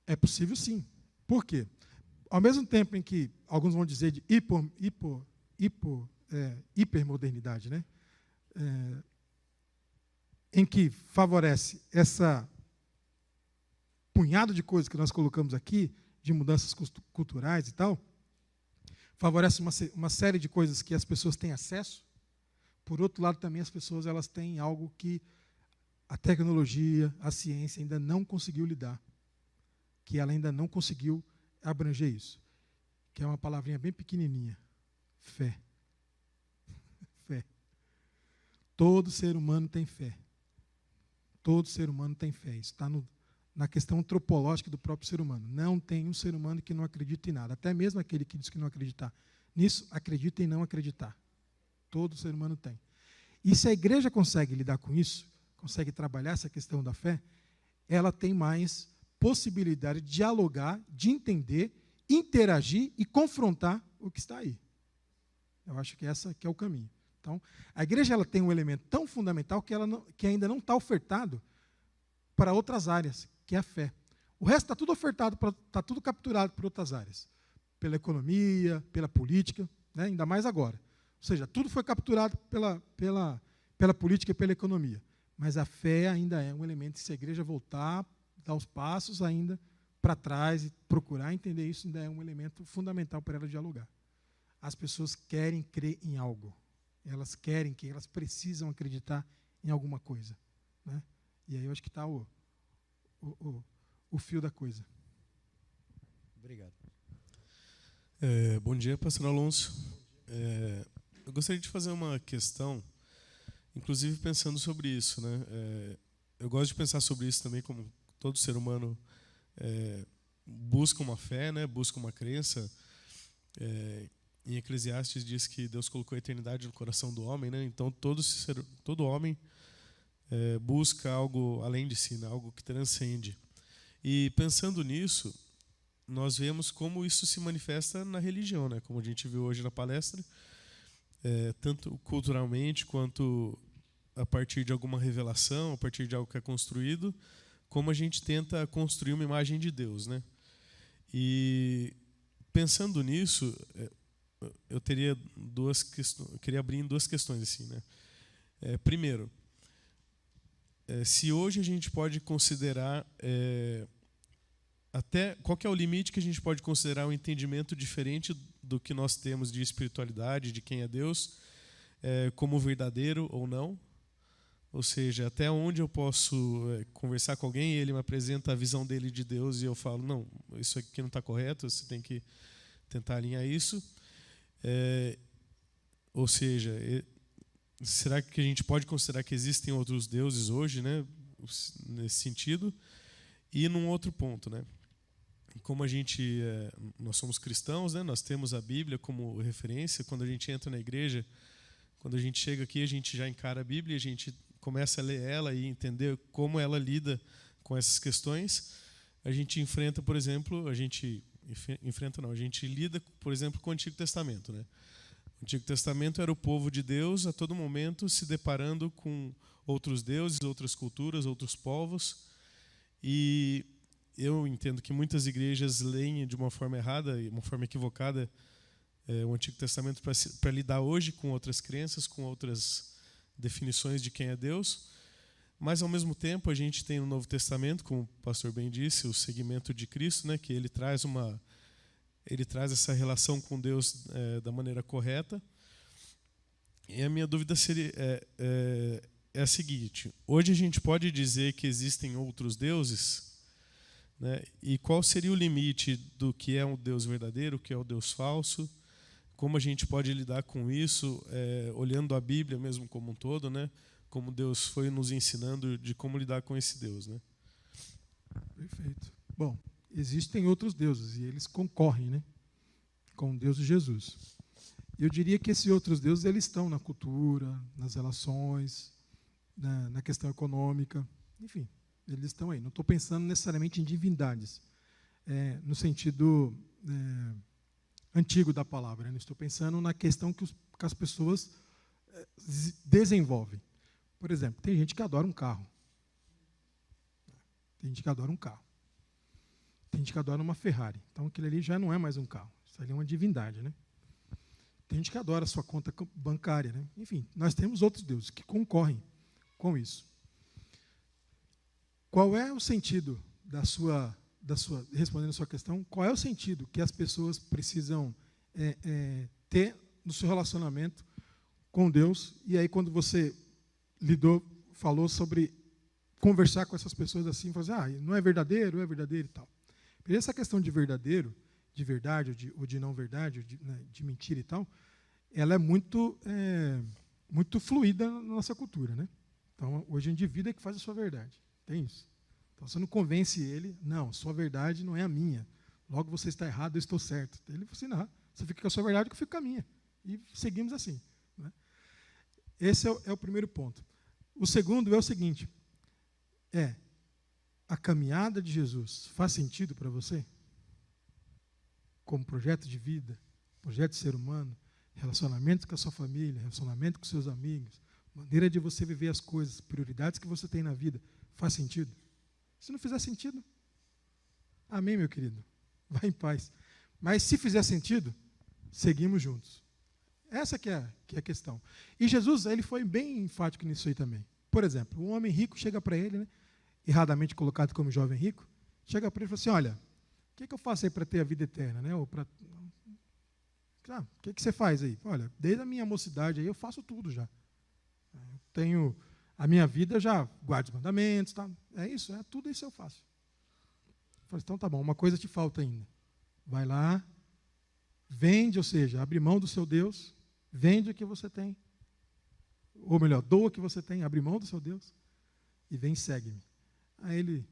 é possível sim. Por quê? Ao mesmo tempo em que alguns vão dizer de hipermodernidade, né? Em que favorece essa punhado de coisas que nós colocamos aqui, de mudanças culturais e tal, favorece uma série de coisas que as pessoas têm acesso. Por outro lado, também as pessoas elas têm algo que a tecnologia, a ciência ainda não conseguiu lidar, que ela ainda não conseguiu abranger isso, que é uma palavrinha bem pequenininha, fé. Fé. Todo ser humano tem fé. Todo ser humano tem fé. Isso está na questão antropológica do próprio ser humano. Não tem um ser humano que não acredite em nada. Até mesmo aquele que diz que não acredita nisso, acredita em não acreditar. Todo ser humano tem. E se a igreja consegue lidar com isso, consegue trabalhar essa questão da fé, ela tem mais possibilidade de dialogar, de entender, interagir e confrontar o que está aí. Eu acho que essa que é o caminho. Então, a igreja ela tem um elemento tão fundamental que ainda não está ofertado para outras áreas, que é a fé. O resto está tudo ofertado, está tudo capturado por outras áreas. Pela economia, pela política, né, ainda mais agora. Ou seja, tudo foi capturado pela política e pela economia. Mas a fé ainda é um elemento, se a igreja voltar, dar os passos ainda para trás e procurar entender isso, ainda é um elemento fundamental para ela dialogar. As pessoas querem crer em algo. Elas precisam acreditar em alguma coisa. Né? E aí eu acho que está o fio da coisa. Obrigado. Bom dia, pastor Alonso. Eu gostaria de fazer uma questão, inclusive pensando sobre isso, né? Eu gosto de pensar sobre isso também, como todo ser humano busca uma fé, né? Busca uma crença. Em Eclesiastes diz que Deus colocou a eternidade no coração do homem, né? Então todo homem busca algo além de si, né? Algo que transcende. E pensando nisso, nós vemos como isso se manifesta na religião, né? Como a gente viu hoje na palestra, tanto culturalmente quanto a partir de alguma revelação, a partir de algo que é construído, como a gente tenta construir uma imagem de Deus, né? E pensando nisso, eu queria abrir em duas questões assim, né? Primeiro, se hoje a gente pode considerar até qual que é o limite que a gente pode considerar um entendimento diferente do que nós temos de espiritualidade, de quem é Deus, como verdadeiro ou não, Ou seja, até onde eu posso conversar com alguém e ele me apresenta a visão dele de Deus e eu falo, não, isso aqui não está correto, você tem que tentar alinhar isso. Ou seja, será que a gente pode considerar que existem outros deuses hoje, né, nesse sentido? E num outro ponto, né? Como nós somos cristãos, né, nós temos a Bíblia como referência. Quando a gente entra na igreja, quando a gente chega aqui, a gente já encara a Bíblia, a gente começa a ler ela e entender como ela lida com essas questões. A gente enfrenta, por exemplo, a gente lida, por exemplo, com o Antigo Testamento, né? O Antigo Testamento era o povo de Deus a todo momento se deparando com outros deuses, outras culturas, outros povos. E eu entendo que muitas igrejas leem de uma forma errada, uma forma equivocada, o Antigo Testamento para lidar hoje com outras crenças, com outras definições de quem é Deus. Mas, ao mesmo tempo, a gente tem no Novo Testamento, como o pastor bem disse, o segmento de Cristo, né, que ele traz essa relação com Deus da maneira correta. E a minha dúvida é a seguinte: hoje a gente pode dizer que existem outros deuses, né? E qual seria o limite do que é um Deus verdadeiro, o que é o Deus falso? Como a gente pode lidar com isso, olhando a Bíblia mesmo como um todo, né? Como Deus foi nos ensinando de como lidar com esse Deus, né? Perfeito. Bom, existem outros deuses e eles concorrem, né, com o Deus de Jesus. Eu diria que esses outros deuses eles estão na cultura, nas relações, na questão econômica, enfim, eles estão aí. Não estou pensando necessariamente em divindades, no sentido antigo da palavra, né? Estou pensando na questão que as pessoas desenvolvem. Por exemplo, tem gente que adora um carro. Tem gente que adora um carro. Tem gente que adora uma Ferrari. Então, aquilo ali já não é mais um carro. Isso ali é uma divindade, né? Tem gente que adora a sua conta bancária, né? Enfim, nós temos outros deuses que concorrem com isso. Qual é o sentido respondendo a sua questão, qual é o sentido que as pessoas precisam ter no seu relacionamento com Deus? E aí, quando você falou sobre conversar com essas pessoas assim, falar assim, não é verdadeiro e tal. Porque essa questão de verdadeiro, de verdade ou de não verdade, de mentira e tal, ela é muito fluida na nossa cultura, né? Então, hoje o indivíduo é que faz a sua verdade. Tem isso. Então, você não convence ele, não, sua verdade não é a minha. Logo você está errado, eu estou certo. Ele fala assim, não, você fica com a sua verdade, que eu fico com a minha. E seguimos assim, né? Esse é o primeiro ponto. O segundo é o seguinte, a caminhada de Jesus faz sentido para você? Como projeto de vida, projeto de ser humano, relacionamento com a sua família, relacionamento com seus amigos, maneira de você viver as coisas, prioridades que você tem na vida, faz sentido? Se não fizer sentido, amém, meu querido, vá em paz. Mas se fizer sentido, seguimos juntos. Essa que é a questão. E Jesus, ele foi bem enfático nisso aí também. Por exemplo, um homem rico chega para ele, né, erradamente colocado como jovem rico, chega para ele e fala assim, olha, o que eu faço aí para ter a vida eterna? Né? O que você faz aí? Olha, desde a minha mocidade aí eu faço tudo já. Eu tenho a minha vida, já guardo os mandamentos, tá? É isso, tudo isso eu faço. Eu falei, então tá bom, uma coisa te falta ainda. Vai lá, vende, ou seja, abre mão do seu Deus, vende o que você tem. Ou melhor, doa o que você tem, abre mão do seu Deus e vem e segue-me. Aí ele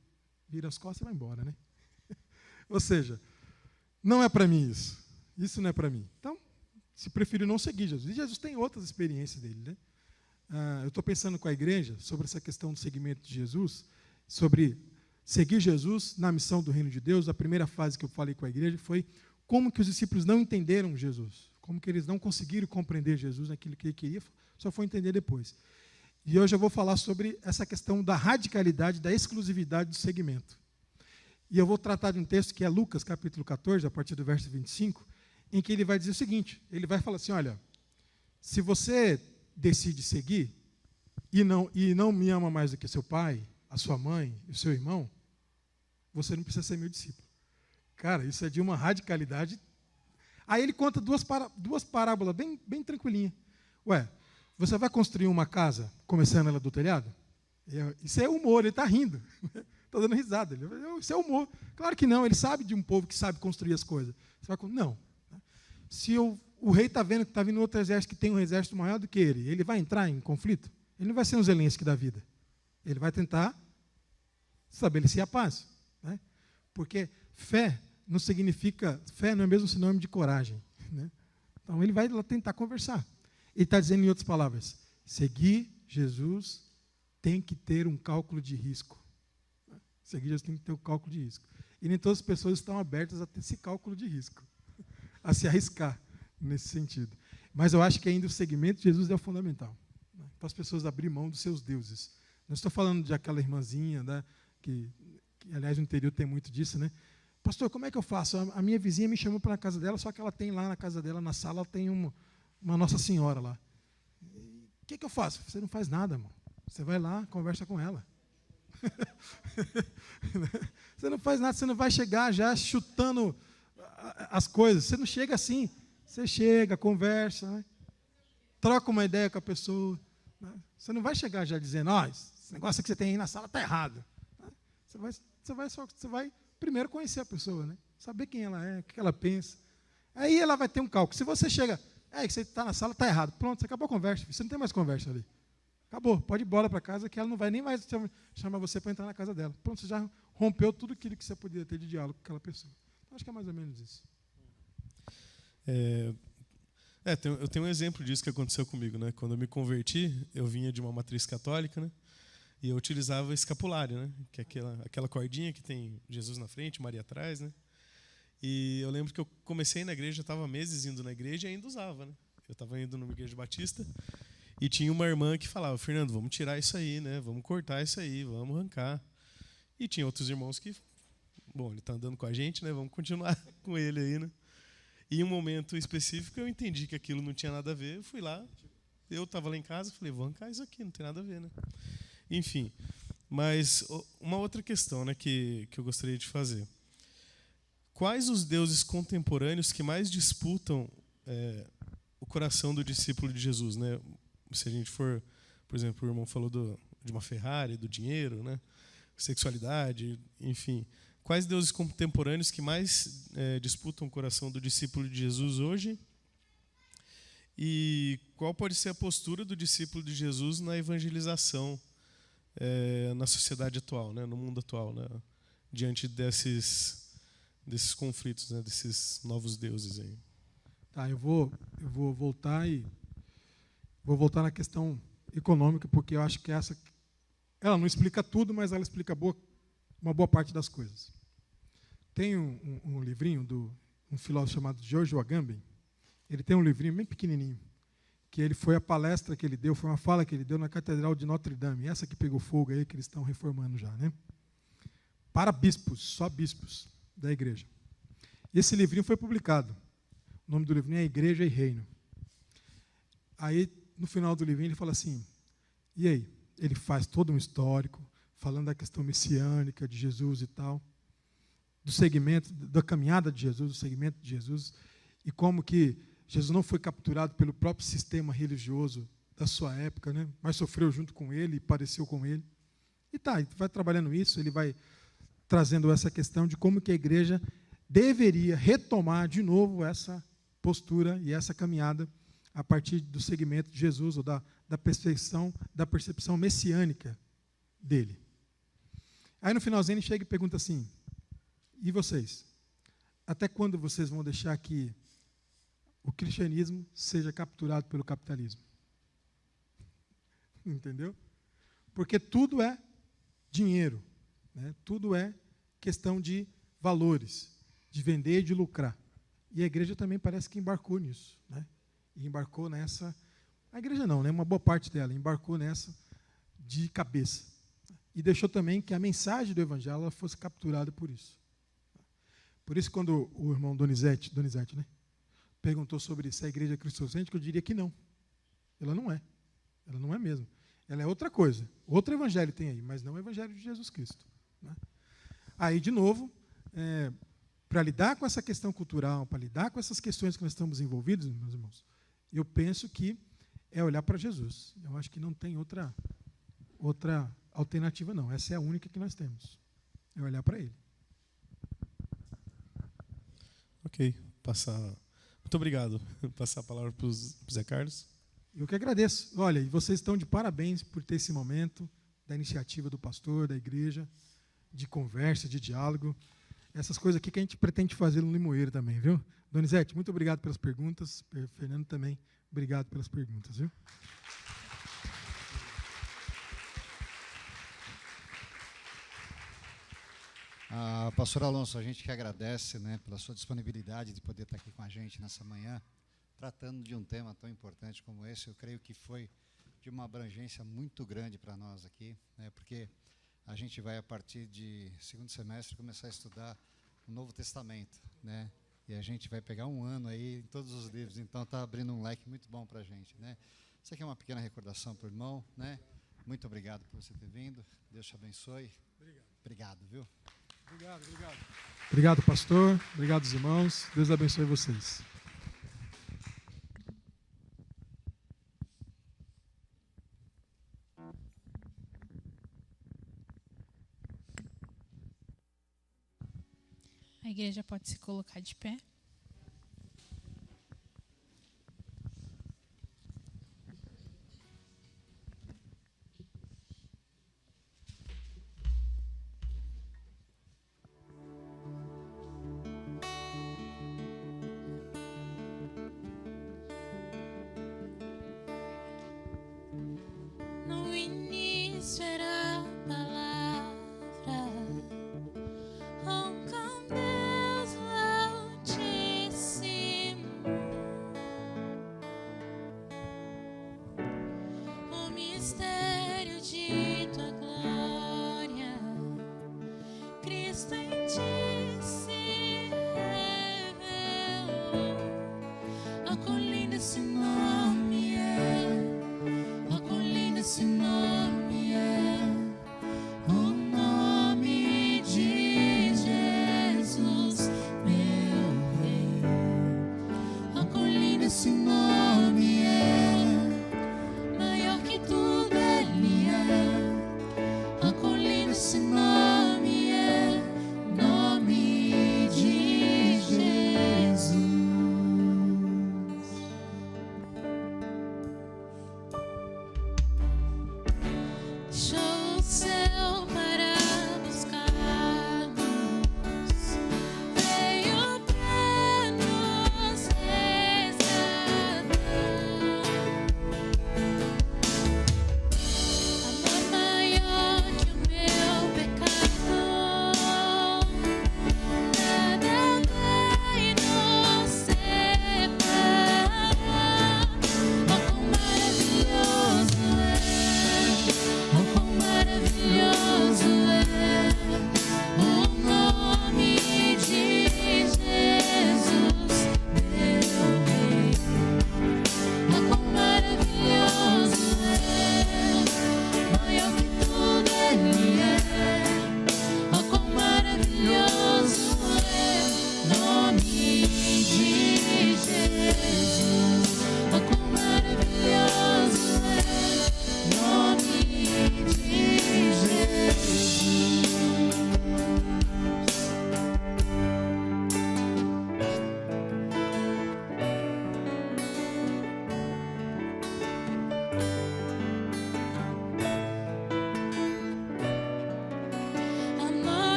vira as costas e vai embora, né? Ou seja, não é para mim isso. Isso não é para mim. Então, se prefiro não seguir Jesus. E Jesus tem outras experiências dele, né? Eu estou pensando com a igreja sobre essa questão do seguimento de Jesus, sobre seguir Jesus na missão do reino de Deus. A primeira fase que eu falei com a igreja foi como que os discípulos não entenderam Jesus, como que eles não conseguiram compreender Jesus naquilo que ele queria, só foi entender depois. E hoje eu vou falar sobre essa questão da radicalidade, da exclusividade do segmento. E eu vou tratar de um texto que é Lucas, capítulo 14, a partir do verso 25, em que ele vai dizer o seguinte, ele vai falar assim, olha, se você decide seguir e não me ama mais do que seu pai, a sua mãe e o seu irmão, você não precisa ser meu discípulo. Cara, isso é de uma radicalidade. Aí ele conta duas parábolas bem tranquilinhas. Você vai construir uma casa começando ela do telhado? Isso é humor, ele está rindo. Está dando risada. Isso é humor. Claro que não, ele sabe de um povo que sabe construir as coisas. Você vai, não. Se o rei está vendo que está vindo outro exército que tem um exército maior do que ele vai entrar em conflito? Ele não vai ser um Zelensky da vida. Ele vai tentar estabelecer a paz. Né? Porque fé não é mesmo sinônimo de coragem. Né? Então ele vai lá tentar conversar. Ele está dizendo, em outras palavras, seguir Jesus tem que ter um cálculo de risco. Seguir Jesus tem que ter um cálculo de risco. E nem todas as pessoas estão abertas a ter esse cálculo de risco, a se arriscar nesse sentido. Mas eu acho que ainda o seguimento de Jesus é o fundamental. Né? Para as pessoas abrir mão dos seus deuses. Não estou falando de aquela irmãzinha, né, que, aliás, no interior tem muito disso, né? Pastor, como é que eu faço? A minha vizinha me chamou para a casa dela, só que ela tem lá na casa dela, na sala, ela tem uma Nossa Senhora lá. O que eu faço? Você não faz nada, irmão. Você vai lá, conversa com ela. Você não faz nada, você não vai chegar já chutando as coisas. Você não chega assim. Você chega, conversa, né? Troca uma ideia com a pessoa. Né? Você não vai chegar já dizendo, esse negócio que você tem aí na sala está errado. Né? Você vai primeiro conhecer a pessoa, né? Saber quem ela é, o que ela pensa. Aí ela vai ter um cálculo. Se você chega, que você está na sala, está errado. Pronto, você acabou a conversa. Você não tem mais conversa ali. Acabou, pode ir embora para casa, que ela não vai nem mais chamar você para entrar na casa dela. Pronto, você já rompeu tudo aquilo que você podia ter de diálogo com aquela pessoa. Acho que é mais ou menos isso. Eu tenho um exemplo disso que aconteceu comigo. Né? Quando eu me converti, eu vinha de uma matriz católica, né? E eu utilizava escapulário, né? Que é aquela cordinha que tem Jesus na frente, Maria atrás. Né? E eu lembro que eu comecei na igreja, eu estava meses indo na igreja e ainda usava. Né? Eu estava indo numa igreja batista. E tinha uma irmã que falava, Fernando, vamos tirar isso aí, né? Vamos cortar isso aí, vamos arrancar. E tinha outros irmãos que, ele está andando com a gente, né? Vamos continuar com ele aí, né? E em um momento específico eu entendi que aquilo não tinha nada a ver, eu fui lá, eu estava lá em casa, falei, vou arrancar isso aqui, não tem nada a ver, né? Enfim, mas uma outra questão, né, que eu gostaria de fazer. Quais os deuses contemporâneos que mais disputam o coração do discípulo de Jesus, né? Se a gente for, por exemplo, o irmão falou de uma Ferrari, do dinheiro, né? Sexualidade, enfim. Quais deuses contemporâneos que mais disputam o coração do discípulo de Jesus hoje? E qual pode ser a postura do discípulo de Jesus na evangelização na sociedade atual, né? No mundo atual, né? Diante desses conflitos, né? Desses novos deuses aí? Tá, eu vou voltar na questão econômica, porque eu acho que ela não explica tudo, mas ela explica uma boa parte das coisas. Tem um livrinho um filósofo chamado George Agamben. Ele tem um livrinho bem pequenininho, que ele foi a palestra que ele deu, foi uma fala que ele deu na Catedral de Notre Dame, essa que pegou fogo aí, que eles estão reformando já, né? Para bispos, só bispos da igreja. Esse livrinho foi publicado. O nome do livrinho é Igreja e Reino. Aí, no final do livrinho, ele fala assim, e aí? Ele faz todo um histórico, falando da questão messiânica de Jesus e tal, do segmento, da caminhada de Jesus, do segmento de Jesus, e como que Jesus não foi capturado pelo próprio sistema religioso da sua época, né? Mas sofreu junto com ele e padeceu com ele. E vai trabalhando isso, ele vai trazendo essa questão de como que a igreja deveria retomar de novo essa postura e essa caminhada a partir do segmento de Jesus, ou da percepção messiânica dele. Aí no finalzinho ele chega e pergunta assim, e vocês? Até quando vocês vão deixar que o cristianismo seja capturado pelo capitalismo? Entendeu? Porque tudo é dinheiro, né? Tudo é questão de valores, de vender e de lucrar. E a igreja também parece que embarcou nisso, né? E embarcou nessa... A igreja não, né? Uma boa parte dela embarcou nessa de cabeça. E deixou também que a mensagem do evangelho fosse capturada por isso. Por isso, quando o irmão Donizete, né, perguntou sobre se a igreja é cristocêntrica, eu diria que não. Ela não é. Ela não é mesmo. Ela é outra coisa. Outro evangelho tem aí, mas não o evangelho de Jesus Cristo. Né? Aí, de novo, para lidar com essa questão cultural, para lidar com essas questões que nós estamos envolvidos, meus irmãos, eu penso que é olhar para Jesus. Eu acho que não tem outra alternativa, não. Essa é a única que nós temos. É olhar para Ele. Ok. Muito obrigado. Passar a palavra para o Zé Carlos. Eu que agradeço. Olha, e vocês estão de parabéns por ter esse momento da iniciativa do pastor, da igreja, de conversa, de diálogo. Essas coisas aqui que a gente pretende fazer no Limoeiro também, viu? Donizete, muito obrigado pelas perguntas. Fernando também, obrigado pelas perguntas, viu? Pastor Alonso, a gente que agradece, né, pela sua disponibilidade de poder estar aqui com a gente nessa manhã, tratando de um tema tão importante como esse. Eu creio que foi de uma abrangência muito grande para nós aqui, né, porque a gente vai, a partir de segundo semestre, começar a estudar o Novo Testamento, né, e a gente vai pegar um ano aí em todos os livros, então está abrindo um leque muito bom para a gente, né. Isso aqui é uma pequena recordação para o irmão, né. Muito obrigado por você ter vindo, Deus te abençoe. Obrigado, viu? Obrigado. Obrigado, pastor. Obrigado, irmãos. Deus abençoe vocês. A igreja pode se colocar de pé. No início era a palavra, com Deus Altíssimo. O mistério de tua glória, Cristo em ti se revelou. Oh, quão lindo esse nome é! Oh, quão lindo esse nome é! O nome de Jesus, meu Rei. Oh, quão lindo esse nome é! Maior que tudo Ele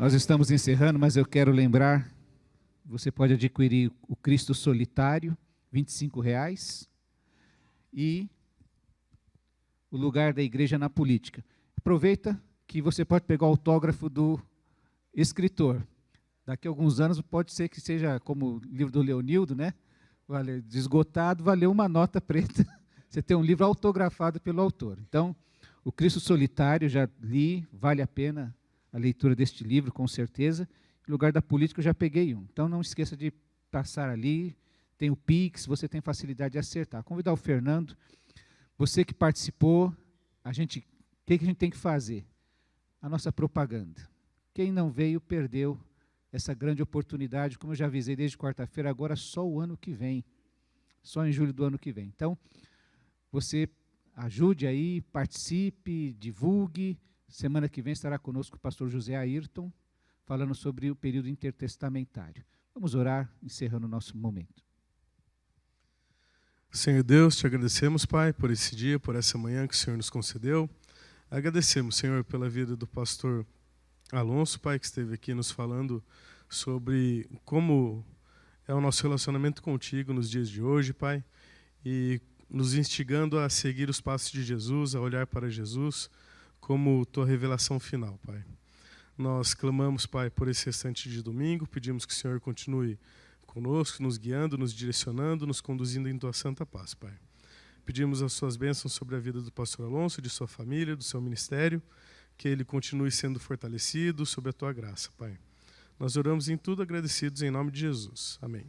Nós estamos encerrando, mas eu quero lembrar, você pode adquirir o Cristo Solitário, R$ 25,00, e o Lugar da Igreja na Política. Aproveita que você pode pegar o autógrafo do escritor. Daqui a alguns anos pode ser que seja como o livro do Leonildo, né? Esgotado, valeu uma nota preta. Você tem um livro autografado pelo autor. Então, o Cristo Solitário, já li, vale a pena a leitura deste livro, com certeza. No Lugar da Política, eu já peguei um. Então, não esqueça de passar ali. Tem o Pix, você tem facilidade de acertar. Convidar o Fernando. Você que participou, o que a gente tem que fazer? A nossa propaganda. Quem não veio, perdeu essa grande oportunidade, como eu já avisei desde quarta-feira, agora só o ano que vem. Só em julho do ano que vem. Então, você ajude aí, participe, divulgue. Semana que vem estará conosco o pastor José Ayrton, falando sobre o período intertestamentário. Vamos orar, encerrando o nosso momento. Senhor Deus, te agradecemos, Pai, por esse dia, por essa manhã que o Senhor nos concedeu. Agradecemos, Senhor, pela vida do pastor Alonso, Pai, que esteve aqui nos falando sobre como é o nosso relacionamento contigo nos dias de hoje, Pai, e nos instigando a seguir os passos de Jesus, a olhar para Jesus como tua revelação final, Pai. Nós clamamos, Pai, por esse restante de domingo, pedimos que o Senhor continue conosco, nos guiando, nos direcionando, nos conduzindo em tua santa paz, Pai. Pedimos as suas bênçãos sobre a vida do pastor Alonso, de sua família, do seu ministério, que ele continue sendo fortalecido sob a tua graça, Pai. Nós oramos em tudo agradecidos em nome de Jesus. Amém.